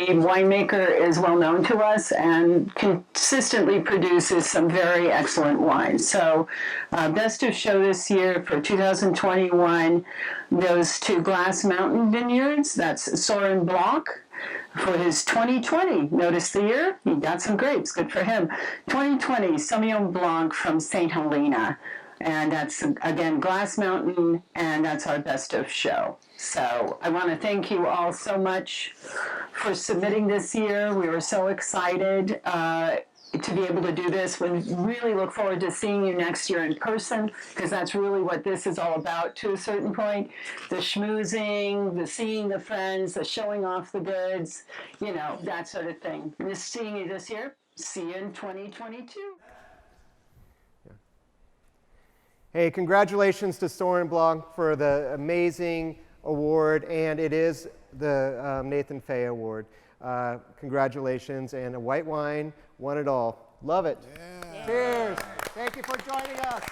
[SPEAKER 7] winemaker is well known to us and consistently produces some very excellent wines. So Best of Show this year for 2021 goes to Glass Mountain Vineyards. That's Soren Block. for his 2020. Notice the year? He got some grapes. Good for him. 2020 Sauvignon Blanc from St. Helena. And that's, again, Glass Mountain, and that's our best of show. So I want to thank you all so much for submitting this year. We were so excited to be able to do this. We really look forward to seeing you next year in person, because that's really what this is all about to a certain point. The schmoozing, the seeing the friends, the showing off the goods, you know, that sort of thing. Miss seeing you this year. See you in 2022.
[SPEAKER 2] Hey, congratulations to Soren Blanc for the amazing award, and it is the Nathan Faye Award. Congratulations, and a white wine won it all. Love it. Yeah. Cheers. Thank you for joining us.